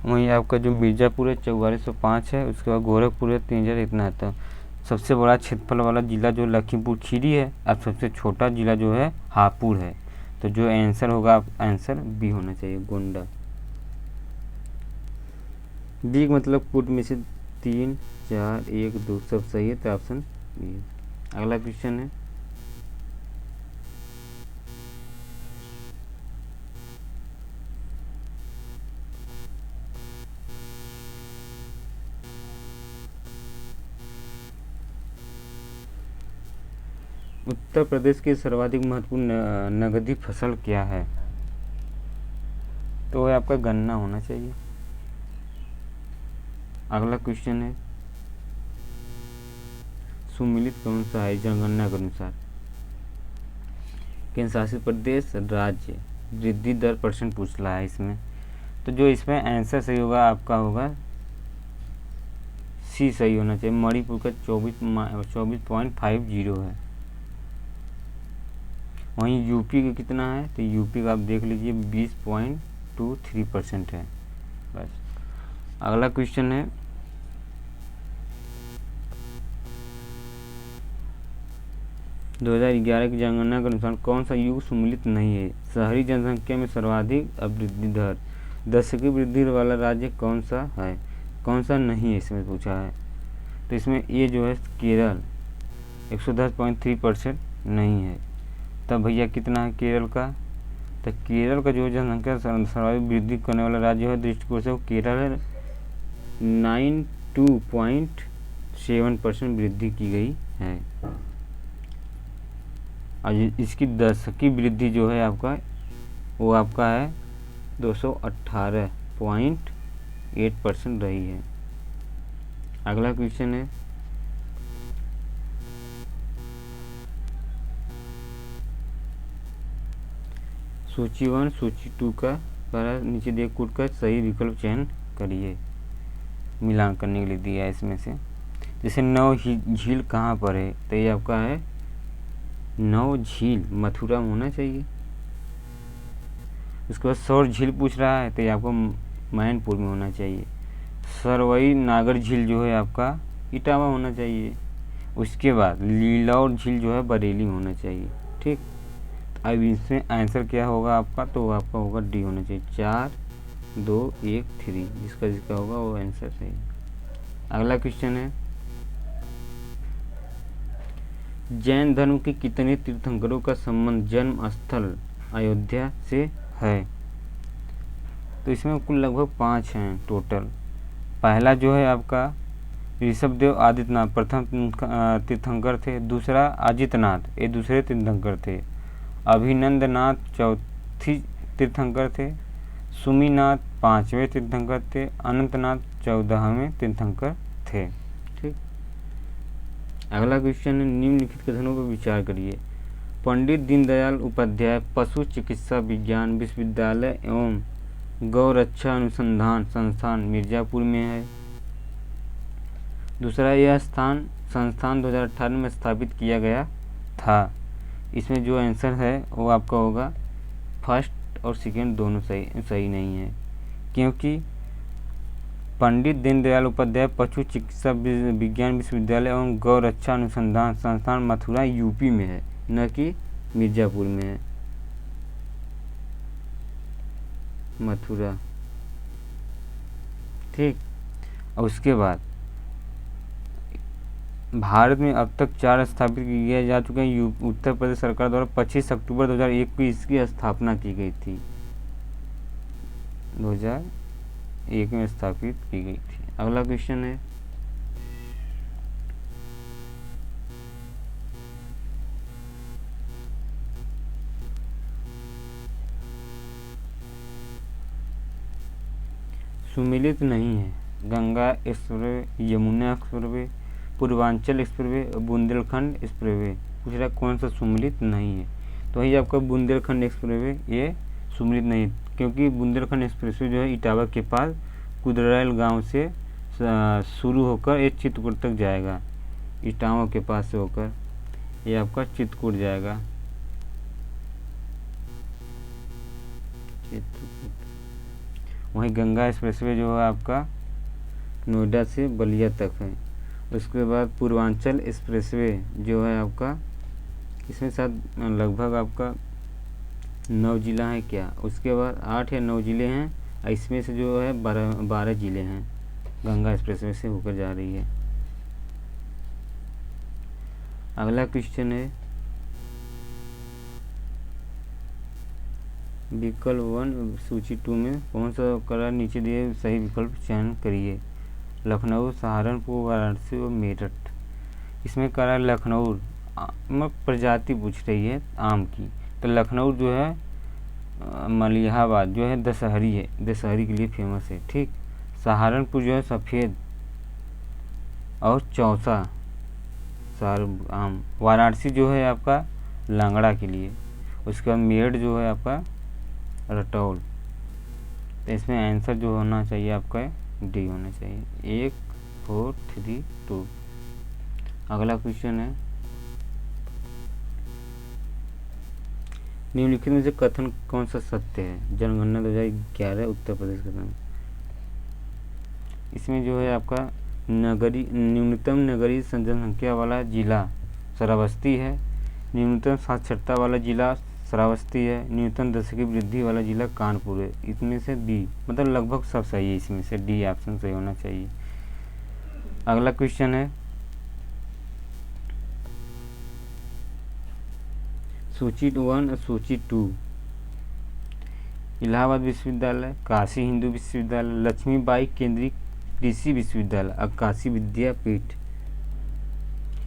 वहीं आपका जो मिर्ज़ापुर है 4405 है। उसके बाद गोरखपुर है 3000 इतना है। तो सबसे बड़ा क्षेत्रफल वाला ज़िला जो लखीमपुर खीरी है और सबसे छोटा ज़िला जो है हापुड़ है। तो जो आंसर होगा, आप आंसर बी होना चाहिए, गोंडा। बी मतलब कुट में से 3, 4, 1, 2 सब सही है, तो ऑप्शन बी। अगला क्वेश्चन है, उत्तर प्रदेश की सर्वाधिक महत्वपूर्ण नगदी फसल क्या है? तो वह आपका गन्ना होना चाहिए। अगला क्वेश्चन है, सुमिलित कौन सा है जनगणना के अनुसार? केंद्र शासित प्रदेश, राज्य, वृद्धि दर % पूछ रहा है इसमें। तो जो इसमें आंसर सही होगा आपका होगा सी सही होना चाहिए। मणिपुर का 24.50 है। वहीं यूपी का कितना है? तो यूपी का आप देख लीजिए 20.23% है। बस। अगला क्वेश्चन है, दो 2011 की जनगणना के अनुसार कौन सा युग सम्मिलित नहीं है? शहरी जनसंख्या में सर्वाधिक वृद्धि दर, दशकीय वृद्धि वाला राज्य कौन सा है? कौन सा नहीं है इसमें पूछा है। तो इसमें ये जो है केरल 110.3% नहीं है। तब भैया कितना है केरल का? तो केरल का जो जनसंख्या सर्वाधिक वृद्धि करने वाला राज्य है दृष्टिकोण से वो केरल है। 92.7% वृद्धि की गई है। और इसकी दशकीय वृद्धि जो है आपका वो आपका है 218.8% रही है। अगला क्वेश्चन है, सूची 1 सूची 2 का नीचे दिए कूट का सही विकल्प चयन करिए। मिलान करने के लिए दिया है इसमें से। जैसे नौ झील कहाँ पर है? तो ये आपका है नौ झील मथुरा में होना चाहिए। उसके बाद सौर झील पूछ रहा है, तो ये आपको मैनपुर में होना चाहिए। सरवई नागर झील जो है आपका इटावा होना चाहिए। उसके बाद लीलौर झील जो है बरेली में होना चाहिए। ठीक, अब इसमें आंसर क्या होगा आपका? तो आपका होगा डी होना चाहिए। 4, 2, 1, 3 जिसका होगा वो आंसर सही। अगला क्वेश्चन है, जैन धर्म के कितने तीर्थंकरों का संबंध जन्म स्थल अयोध्या से है? तो इसमें कुल लगभग 5 हैं टोटल। पहला जो है आपका ऋषभदेव आदित्यनाथ प्रथम तीर्थंकर थे। दूसरा अजितनाथ, ये दूसरे तीर्थंकर थे। अभिनंदनाथ चौथी तीर्थंकर थे। सुमीनाथ 5वें तीर्थंकर थे। अनंतनाथ 14वें तीर्थंकर थे। ठीक, अगला क्वेश्चन है, निम्नलिखित कथनों पर विचार करिए। पंडित दीनदयाल उपाध्याय पशु चिकित्सा विज्ञान विश्वविद्यालय एवं गौरक्षा अनुसंधान संस्थान मिर्जापुर में है। दूसरा, यह संस्थान 2018 में स्थापित किया गया था। इसमें जो आंसर है वो आपका होगा फर्स्ट और सेकेंड दोनों सही नहीं है, क्योंकि पंडित दीनदयाल उपाध्याय पशु चिकित्सा विज्ञान विश्वविद्यालय एवं गौरक्षा अनुसंधान संस्थान मथुरा यूपी में है, न कि मिर्जापुर में है। मथुरा। ठीक, और उसके बाद भारत में अब तक 4 स्थापित किए जा चुके हैं। उत्तर प्रदेश सरकार द्वारा 25 अक्टूबर 2001 को इसकी स्थापना की गई थी। 2001 में स्थापित की गई थी। अगला क्वेश्चन है, सुमिलित नहीं है। Ganga expressway, Yamuna expressway, Purvanchal expressway, Bundelkhand expressway पूछ रहा कौन सा सुमिलित नहीं है? तो वही आपका बुंदेलखंड एक्सप्रेसवे ये सुमिलित नहीं, क्योंकि बुंदेलखंड एक्सप्रेसवे जो है इटावा के पास कुदराइल गांव से शुरू होकर ये चित्रकूट तक जाएगा, इटावा के पास से होकर ये आपका चित्रकूट जाएगा। वहीं गंगा एक्सप्रेसवे जो है आपका नोएडा से बलिया तक है। उसके बाद पूर्वांचल एक्सप्रेसवे जो है आपका, इसमें साथ लगभग आपका 9 जिला है क्या, उसके बाद 8 या 9 जिले हैं, इसमें से जो है 12 जिले हैं गंगा एक्सप्रेसवे से होकर जा रही है। अगला क्वेश्चन है विकल्प 1 सूची 2 में कौन सा करा नीचे दिए सही विकल्प चयन करिए। लखनऊ, सहारनपुर, वाराणसी और मेरठ। इसमें करा लखनऊ प्रजाति पूछ रही है आम की, तो लखनऊ जो है मलिहाबाद जो है दशहरी है, दशहरी के लिए फेमस है। ठीक, सहारनपुर जो है सफ़ेद और चौसा सार आम। वाराणसी जो है आपका लांगड़ा के लिए। उसके बाद मेरठ जो है आपका रटौल। तो इसमें आंसर जो होना चाहिए आपका डी होना चाहिए। 1 4 3 2। अगला क्वेश्चन है निम्नलिखित में से कथन कौन सा सत्य है। जनगणना 2011 उत्तर प्रदेश का नाम। इसमें जो है आपका न्यूनतम नगरीय जनसंख्या वाला जिला श्रावस्ती है, न्यूनतम साक्षरता वाला जिला श्रावस्ती है, न्यूनतम दशकीय वृद्धि वाला जिला कानपुर है। इसमें से डी, मतलब लगभग सब सही है, इसमें से डी ऑप्शन सही होना चाहिए। अगला क्वेश्चन है सूची 1 और सूची 2। इलाहाबाद विश्वविद्यालय, काशी हिंदू विश्वविद्यालय, लक्ष्मीबाई केंद्रीय कृषि विश्वविद्यालय और काशी विद्यापीठ।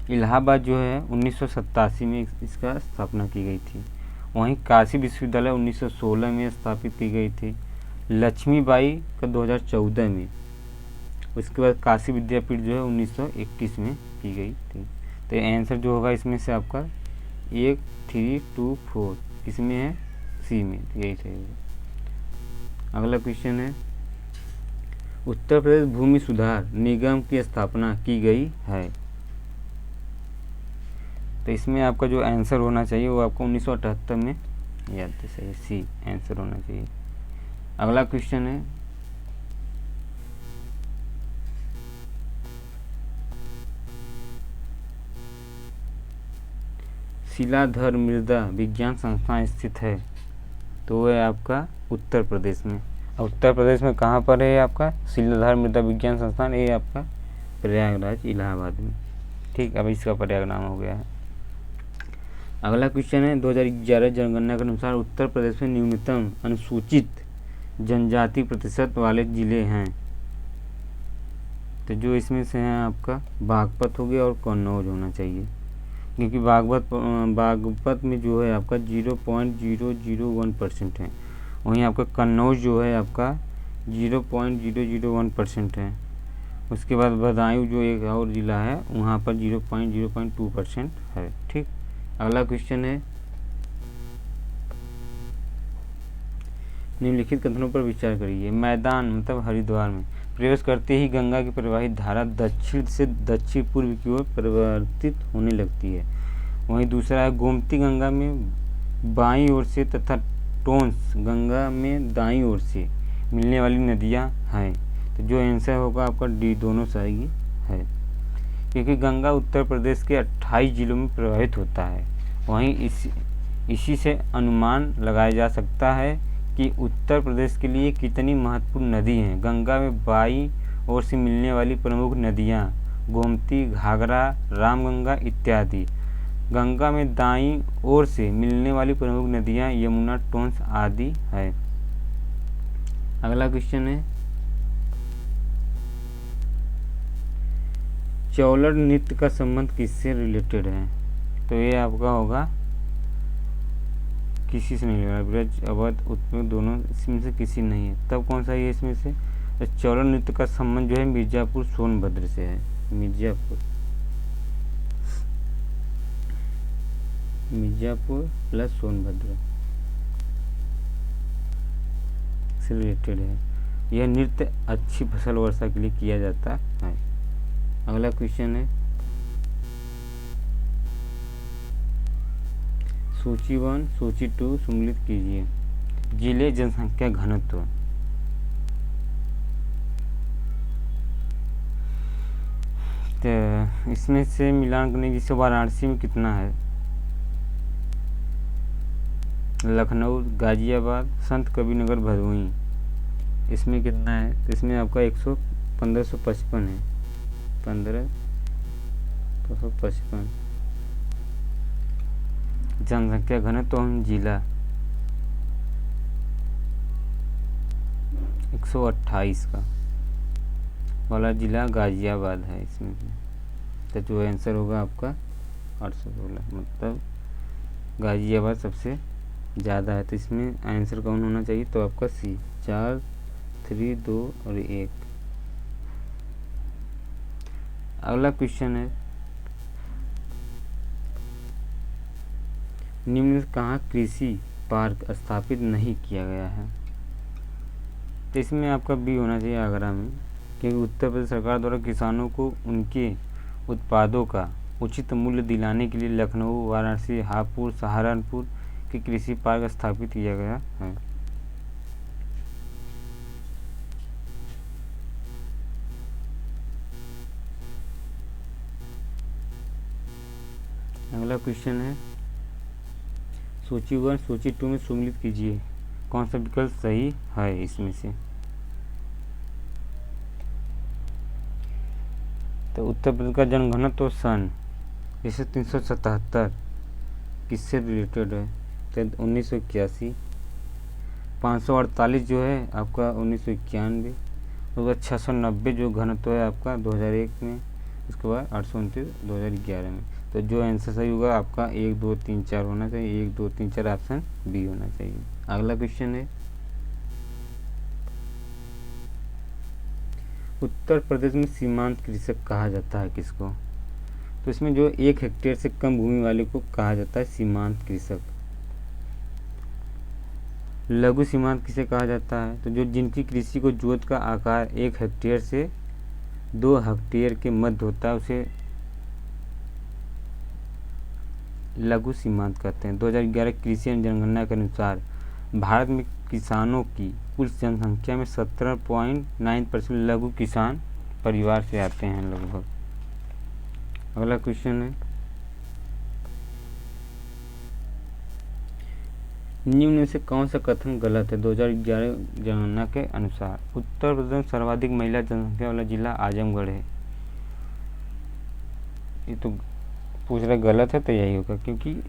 इलाहाबाद जो है 1987 में इसका स्थापना की गई थी। वहीं काशी विश्वविद्यालय 1916 में स्थापित की गई थी। लक्ष्मीबाई का 2014 में। उसके बाद काशी विद्यापीठ जो है 1921 में की गई थी। तो आंसर जो होगा इसमें से आपका 1 3 2 4 इसमें है सी में, यही सही होगा। अगला क्वेश्चन है उत्तर प्रदेश भूमि सुधार निगम की स्थापना की गई है। तो इसमें आपका जो आंसर होना चाहिए वो आपको 1978 में याद है, सही सी आंसर होना चाहिए। अगला क्वेश्चन है शिलाधर मृदा विज्ञान संस्थान स्थित है, तो वो है आपका उत्तर प्रदेश में। और उत्तर प्रदेश में कहाँ पर है आपका शिलाधर मृदा विज्ञान संस्थान, ये आपका प्रयागराज इलाहाबाद में। ठीक, अब इसका प्रयाग नाम हो गया है। अगला क्वेश्चन है 2011 जनगणना के अनुसार उत्तर प्रदेश में न्यूनतम अनुसूचित जनजाति प्रतिशत वाले जिले हैं। तो जो इसमें से हैं आपका बागपत हो गया और कन्नौज होना चाहिए, क्योंकि बागपत में जो है आपका 0.001% है। वहीं आपका कन्नौज जो है आपका 0.001% है। उसके बाद बदायूं जो एक और ज़िला है वहाँ पर 0.02% है। ठीक, अगला क्वेश्चन है निम्नलिखित कथनों पर विचार करिए। मैदान मतलब हरिद्वार में प्रवेश करते ही गंगा की प्रवाहित धारा दक्षिण से दक्षिण पूर्व की ओर परिवर्तित होने लगती है। वहीं दूसरा है गोमती गंगा में बाईं ओर से तथा टोंस गंगा में दाईं ओर से मिलने वाली नदियां हैं। तो जो आंसर होगा आपका डी दोनों सही है, क्योंकि गंगा उत्तर प्रदेश के 28 जिलों में प्रवाहित होता है। वहीं इसी से अनुमान लगाया जा सकता है कि उत्तर प्रदेश के लिए कितनी महत्वपूर्ण नदी हैं। गंगा में बाईं ओर से मिलने वाली प्रमुख नदियां गोमती, घाघरा, रामगंगा इत्यादि। गंगा में दाईं ओर से मिलने वाली प्रमुख नदियां यमुना, टोंस आदि है। अगला क्वेश्चन है चौलड़ नृत्य का संबंध किससे रिलेटेड है। तो ये आपका होगा किसी से नहीं लगा, ब्रज, अवध, उत्तर दोनों इसमें से किसी नहीं है। तब कौन सा है इसमें से। तो चौलड़ नृत्य का संबंध जो है मिर्जापुर सोनभद्र से है। मिर्जापुर प्लस सोनभद्र से रिलेटेड है। यह नृत्य अच्छी फसल वर्षा के लिए किया जाता है। अगला क्वेश्चन है सूची 1 सूची 2 सम्मिलित कीजिए। जिले जनसंख्या घनत्व। तो इसमें से मिलान करने जैसे वाराणसी में कितना है, लखनऊ, गाजियाबाद, संत कबीरनगर, भदोही, इसमें कितना है? तो इसमें आपका 1555 है, 1555 जनसंख्या घनत्व। हम जिला 128 का वाला जिला गाजियाबाद है इसमें। तो जो आंसर होगा आपका 816, मतलब गाजियाबाद सबसे ज़्यादा है। तो इसमें आंसर कौन होना चाहिए? तो आपका सी, 4, 3, 2 और 1। अगला क्वेश्चन है निम्न में कहाँ कृषि पार्क स्थापित नहीं किया गया है? तो इसमें आपका बी होना चाहिए, आगरा में, क्योंकि उत्तर प्रदेश सरकार द्वारा किसानों को उनके उत्पादों का उचित मूल्य दिलाने के लिए लखनऊ, वाराणसी, हापुड़, सहारनपुर के कृषि पार्क स्थापित किया गया है। अगला क्वेश्चन है सूची 1 सूची 2 में सम्मिलित कीजिए। कौन सा विकल्प सही है इसमें से? तो उत्तर प्रदेश का जनघनत्व तो सन जैसे 377 किससे रिलेटेड है? तो 1981। 548 जो है आपका 1991। उसके बाद 690 जो घनत्व है आपका 2001 में। उसके बाद 829 2011 में। तो जो आंसर सही होगा आपका 1, 2, 3, 4 होना चाहिए। 1, 2, 3, 4 ऑप्शन बी होना चाहिए। अगला क्वेश्चन है उत्तर प्रदेश में सीमांत कृषक कहा जाता है किसको? तो इसमें जो 1 हेक्टेयर से कम भूमि वाले को कहा जाता है सीमांत कृषक। लघु सीमांत किसे कहा जाता है? तो जो जिनकी कृषि को जोत का आकार 1 हेक्टेयर से 2 हेक्टेयर के मध्य होता है उसे लघु सीमांत कहते हैं। 2011 कृषि एवं जनगणना के अनुसार भारत में किसानों की कुल जनसंख्या में 17.9% लघु किसान परिवार से आते हैं लगभग। अगला क्वेश्चन है निम्न में से कौन सा कथन गलत है? 2011 जनगणना के अनुसार उत्तर प्रदेश में सर्वाधिक महिला जनसंख्या वाला जिला आजमगढ़ है। ये तो पूछ रहा गलत है, तो यही होगा क्योंकि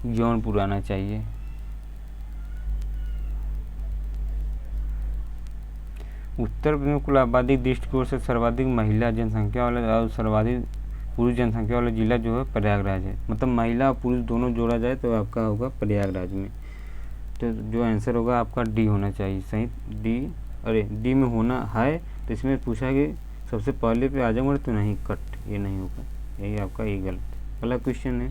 जौनपुर आना चाहिए। उत्तर प्रदेश में कुल आबादी दृष्टिकोण से सर्वाधिक महिला जनसंख्या वाला और सर्वाधिक पुरुष जनसंख्या वाला जिला जो है प्रयागराज है। मतलब महिला और पुरुष दोनों जोड़ा जाए तो आपका होगा प्रयागराज में। तो जो आंसर होगा आपका डी होना चाहिए सही। डी, अरे डी में होना है तो इसमें पूछा है कि सबसे पहले पे आजमगढ़, तो नहीं, कट, ये नहीं होगा, यही आपका ये गलत। अगला क्वेश्चन है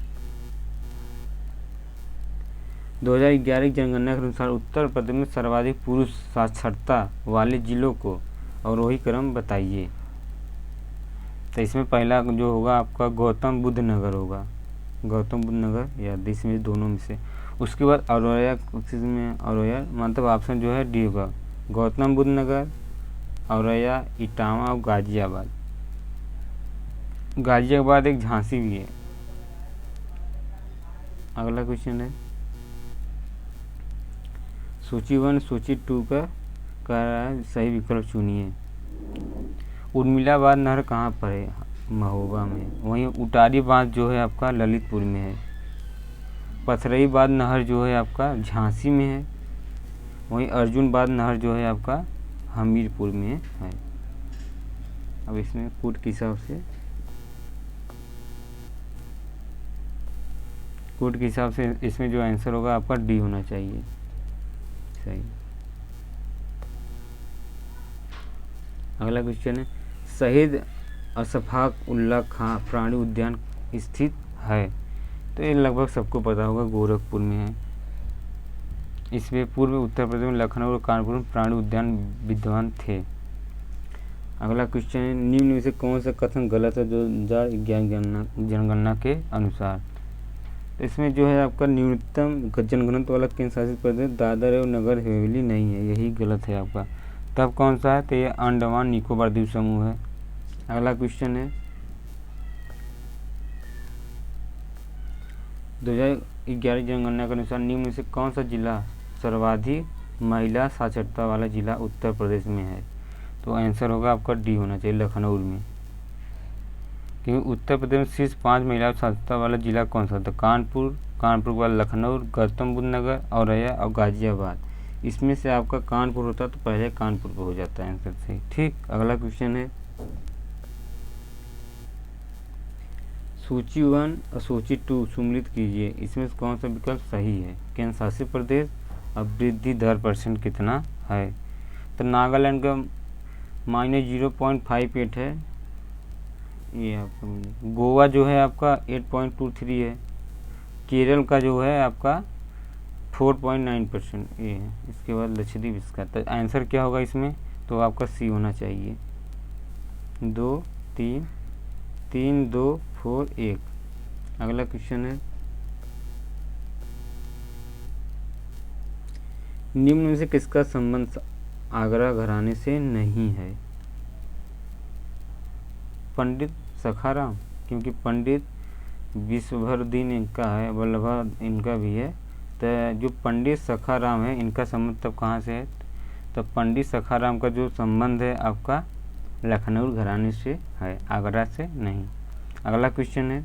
2011 की जनगणना के अनुसार उत्तर प्रदेश में सर्वाधिक पुरुष साक्षरता वाले जिलों को अवरोही क्रम बताइए। तो इसमें पहला जो होगा आपका गौतम बुद्ध नगर होगा, गौतम बुद्ध नगर या इसमें दोनों में से। उसके बाद औरैया में, औरैया मतलब ऑप्शन जो है डी होगा, गौतम बुद्ध नगर, औरैया, इटावा और गाजियाबाद। गाजियाबाद एक झांसी भी है। अगला क्वेश्चन है सूची 1 सूची 2 का सही विकल्प चुनिए। उर्मिलाबाद नहर कहाँ पर है? महोबा में। वहीं उटारी बांध जो है आपका ललितपुर में है। पथरईबाद नहर जो है आपका झांसी में है। वहीं अर्जुनबाद नहर जो है आपका हमीरपुर में है। अब इसमें कूट के हिसाब से इसमें जो आंसर होगा आपका डी होना चाहिए सही। अगला क्वेश्चन है शहीद अशफाक उल्लाह खां प्राणी उद्यान स्थित है? तो ये लगभग सबको पता होगा, गोरखपुर में है। इसमें पूर्व उत्तर प्रदेश में लखनऊ और कानपुर में प्राणी उद्यान विद्यमान थे। अगला क्वेश्चन है, निम्न में से कौन सा कथन गलत है 2011 जनगणना के अनुसार। तो इसमें जो है आपका न्यूनतम जनघनत्व वाला केंद्र शासित प्रदेश दादर और नगर हवेली नहीं है, यही गलत है आपका। तब कौन सा है, तो ये अंडमान निकोबार द्वीप समूह है। अगला क्वेश्चन है, 2011 जनगणना के अनुसार निम्न में से कौन सा जिला सर्वाधिक महिला साक्षरता वाला जिला उत्तर प्रदेश में है। तो आंसर होगा आपका डी होना चाहिए, लखनऊ में। क्योंकि उत्तर प्रदेश में शीर्ष 5 महिला साक्षरता वाला जिला कौन सा था, कानपुर के बाद लखनऊ, गौतम बुद्ध नगर, औरैया और गाजियाबाद। इसमें से आपका कानपुर होता तो पहले कानपुर पर हो जाता है आंसर से। ठीक, अगला क्वेश्चन है, सूची 1 और सूची 2 सम्मिलित कीजिए, इसमें से कौन सा विकल्प सही है। केंद्र शासित प्रदेश अब वृद्धि दर % कितना है। तो नागालैंड का -0.58 है, ये आपका गोवा जो है आपका 8.23 है, केरल का जो है आपका 4.9% ये है। इसके बाद लक्षद्वीप इसका, तो आंसर क्या होगा इसमें, तो आपका सी होना चाहिए। 2 3 3 2 4 1। अगला क्वेश्चन है, निम्न में से किसका संबंध आगरा घराने से नहीं है। पंडित सखाराम, क्योंकि पंडित विश्वभर इनका है, वल्लभ इनका भी है। तो जो पंडित सखाराम है इनका संबंध तब कहाँ से है, तो पंडित सखाराम का जो संबंध है आपका लखनऊ घराने से है, आगरा से नहीं। अगला क्वेश्चन है,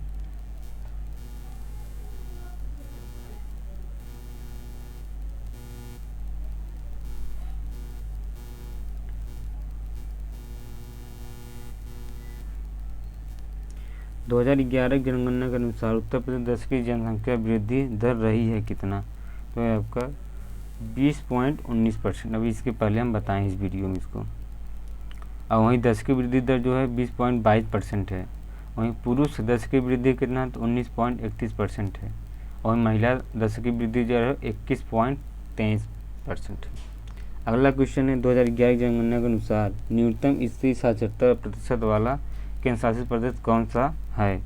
दो 2011 जनगणना के अनुसार उत्तर प्रदेश 10 की जनसंख्या वृद्धि दर रही है कितना, तो है आपका 20.19%। अभी इसके पहले हम बताएं इस वीडियो में इसको। और वहीं 10 की वृद्धि दर जो है 20.22% है। वहीं पुरुष 10 की वृद्धि कितना, तो 19.31% है। और महिला 10 की वृद्धि दर है 21.23% है। अगला क्वेश्चन है, 2011 जनगणना के अनुसार न्यूनतम स्त्री साक्षरता प्रतिशत वाला केंद्र शासित प्रदेश कौन सा है।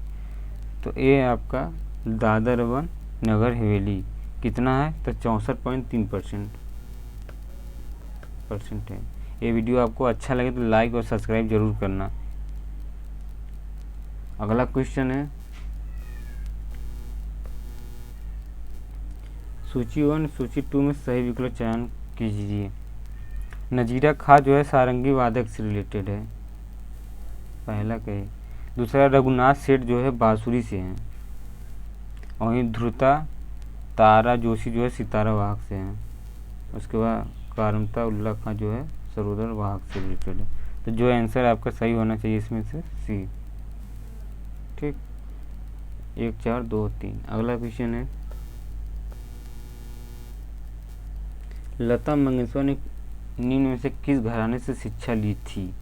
तो ये आपका दादर व नगर हवेली। कितना है, तो 64.3% है। ये वीडियो आपको अच्छा लगे तो लाइक और सब्सक्राइब जरूर करना। अगला क्वेश्चन है, सूची 1 सूची 2 में सही विकल्प चयन कीजिए। नजीरा खां जो है सारंगी वादक से रिलेटेड है, पहला कहे। दूसरा रघुनाथ सेठ जो है बांसुरी से हैं। वहीं ध्रुता तारा जोशी जो है सितारा वाहक से हैं। उसके बाद कारमता उल्ला खां जो है सरोदर वाहक से रिलेटेड है। तो जो आंसर आपका सही होना चाहिए इसमें से सी। ठीक, 1 4 2 3। अगला क्वेश्चन है, लता मंगेशकर ने निम्न में से किस घराने से शिक्षा ली थी।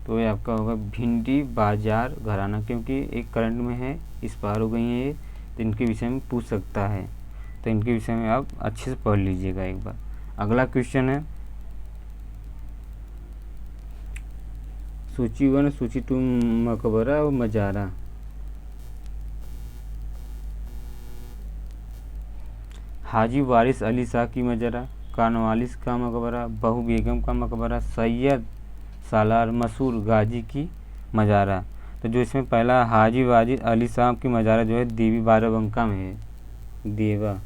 तो ये आपका होगा भिंडी बाजार घराना, क्योंकि एक करंट में है, इस पार हो गई है ये, तो इनके विषय में पूछ सकता है। तो इनके विषय में आप अच्छे से पढ़ लीजिएगा एक बार। अगला क्वेश्चन है, सूची 1 सूची 2 मकबरा और मजारा। हाजी वारिस अली शाह की मजारा, कानवालिस का मकबरा, बहू बेगम का मकबरा, सैयद सालार मसूर गाजी की मजारा। तो जो इसमें पहला हाजी वाजिद अली शाह की मजारा जो है देवी बाराबंका में है, देवा,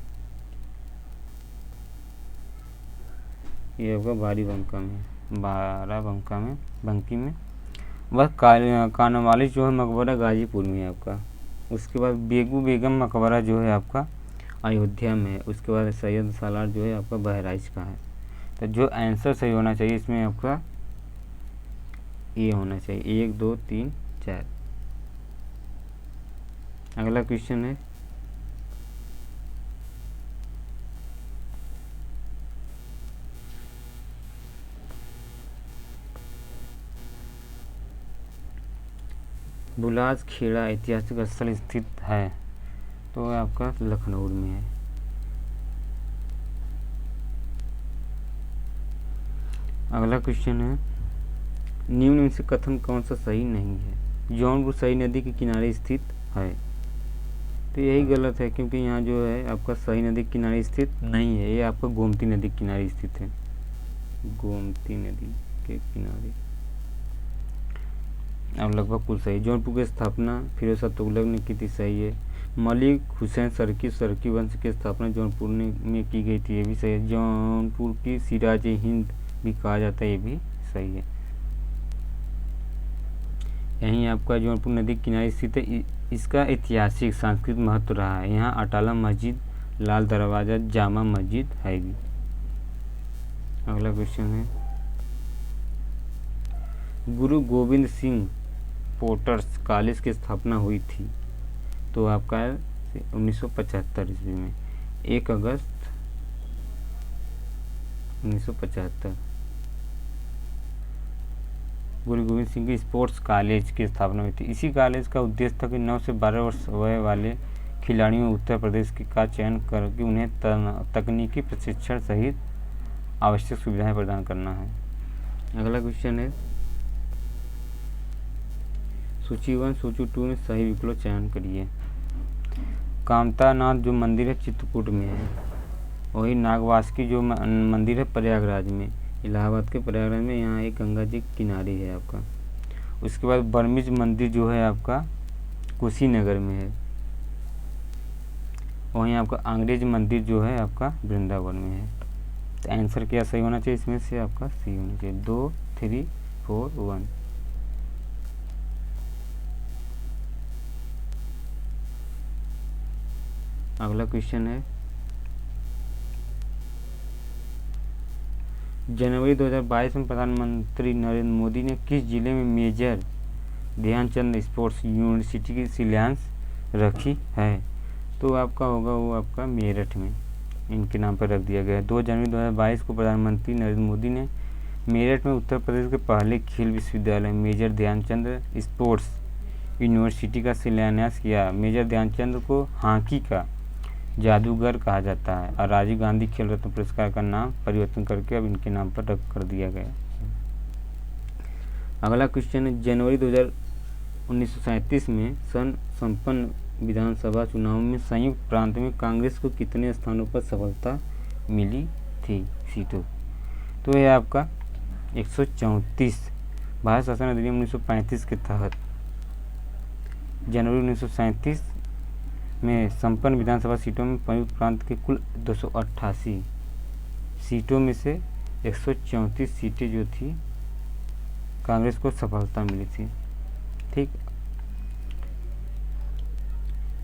ये होगा बारीबंका में, बाराबंका में, बंकी में। वह कानवालिस जो है मकबरा गाजीपुर में है आपका। उसके बाद बेगू बेगम मकबरा जो है आपका अयोध्या में है। उसके बाद सैयद सालार जो है आपका बहराइच का है। तो जो आंसर सही होना चाहिए इसमें आपका ये होना चाहिए 1 2 3 4। अगला क्वेश्चन है, बुलाज खेड़ा ऐतिहासिक स्थल स्थित है। तो आपका लखनऊ में है। अगला क्वेश्चन है, निम्न में से कथन कौन सा सही नहीं है? जौनपुर सही नदी के किनारे स्थित है। तो यही गलत है, क्योंकि यहाँ जो है आपका सही नदी के किनारे स्थित नहीं है, ये आपका गोमती नदी के किनारे स्थित है, गोमती नदी के किनारे। अब लगभग कुल सही। जौनपुर की स्थापना फिरोज शाह तुगलक ने की थी, सही है। मलिक हुसैन सरकी वंश की स्थापना जौनपुर में की गई थी, ये भी सही है। जौनपुर की सिराज हिंद भी कहा जाता है, ये भी सही है। यहीं आपका जौनपुर नदी के किनारे स्थित है। इसका ऐतिहासिक सांस्कृतिक महत्व रहा है। यहाँ अटाला मस्जिद, लाल दरवाजा, जामा मस्जिद है भी। अगला क्वेश्चन है, गुरु गोविंद सिंह पोटर्स कॉलेज की स्थापना हुई थी। तो आपका 1975 ईस्वी में, 1 अगस्त 1975 गुरु गोविंद सिंह की स्पोर्ट्स कॉलेज की स्थापना हुई थी। इसी कॉलेज का उद्देश्य था कि 9 से 12 वर्ष वय वाले खिलाड़ियों में उत्तर प्रदेश का चयन करके उन्हें तकनीकी प्रशिक्षण सहित आवश्यक सुविधाएं प्रदान करना है। अगला क्वेश्चन है, सूची 1 सूची 2 में सही विकल्प चयन करिए। कामतानाथ जो मंदिर है चित्रकूट में है, वही नागवासुकी जो मंदिर है प्रयागराज में, इलाहाबाद के प्रयागराज में, यहाँ एक गंगा जी किनारे है आपका। उसके बाद बर्मिज मंदिर जो है आपका कुशीनगर में है, वहीं आपका अंग्रेज मंदिर जो है आपका वृंदावन में है। तो आंसर क्या सही होना चाहिए इसमें से? आपका सी होना चाहिए, 2 3 4 1। अगला क्वेश्चन है, जनवरी 2022 में प्रधानमंत्री नरेंद्र मोदी ने किस जिले में मेजर ध्यानचंद स्पोर्ट्स यूनिवर्सिटी की शिलान्यास रखी है? तो आपका होगा वो आपका मेरठ में, इनके नाम पर रख दिया गया है। 2 जनवरी 2022 को प्रधानमंत्री नरेंद्र मोदी ने मेरठ में उत्तर प्रदेश के पहले खेल विश्वविद्यालय मेजर ध्यानचंद स्पोर्ट्स यूनिवर्सिटी का शिलान्यास किया। मेजर ध्यानचंद को हॉकी का जादूगर कहा जाता है और राजीव गांधी खेल रत्न पुरस्कार का नाम परिवर्तन करके अब इनके नाम पर रख कर दिया गया। अगला क्वेश्चन है, जनवरी 1937 में संपन्न विधानसभा चुनाव में संयुक्त प्रांत में कांग्रेस को कितने स्थानों पर सफलता मिली थी सीटों? तो यह आपका 134। भारत शासन अधिनियम 1935 के तहत जनवरी 1937 में संपन्न विधानसभा सीटों में संयुक्त प्रांत के कुल 288 सीटों में से 134 सीटें जो थी कांग्रेस को सफलता मिली थी। ठीक,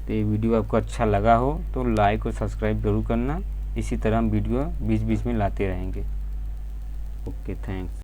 तो ये वीडियो आपको अच्छा लगा हो तो लाइक और सब्सक्राइब जरूर करना। इसी तरह हम वीडियो बीच बीच में लाते रहेंगे। Okay, thanks.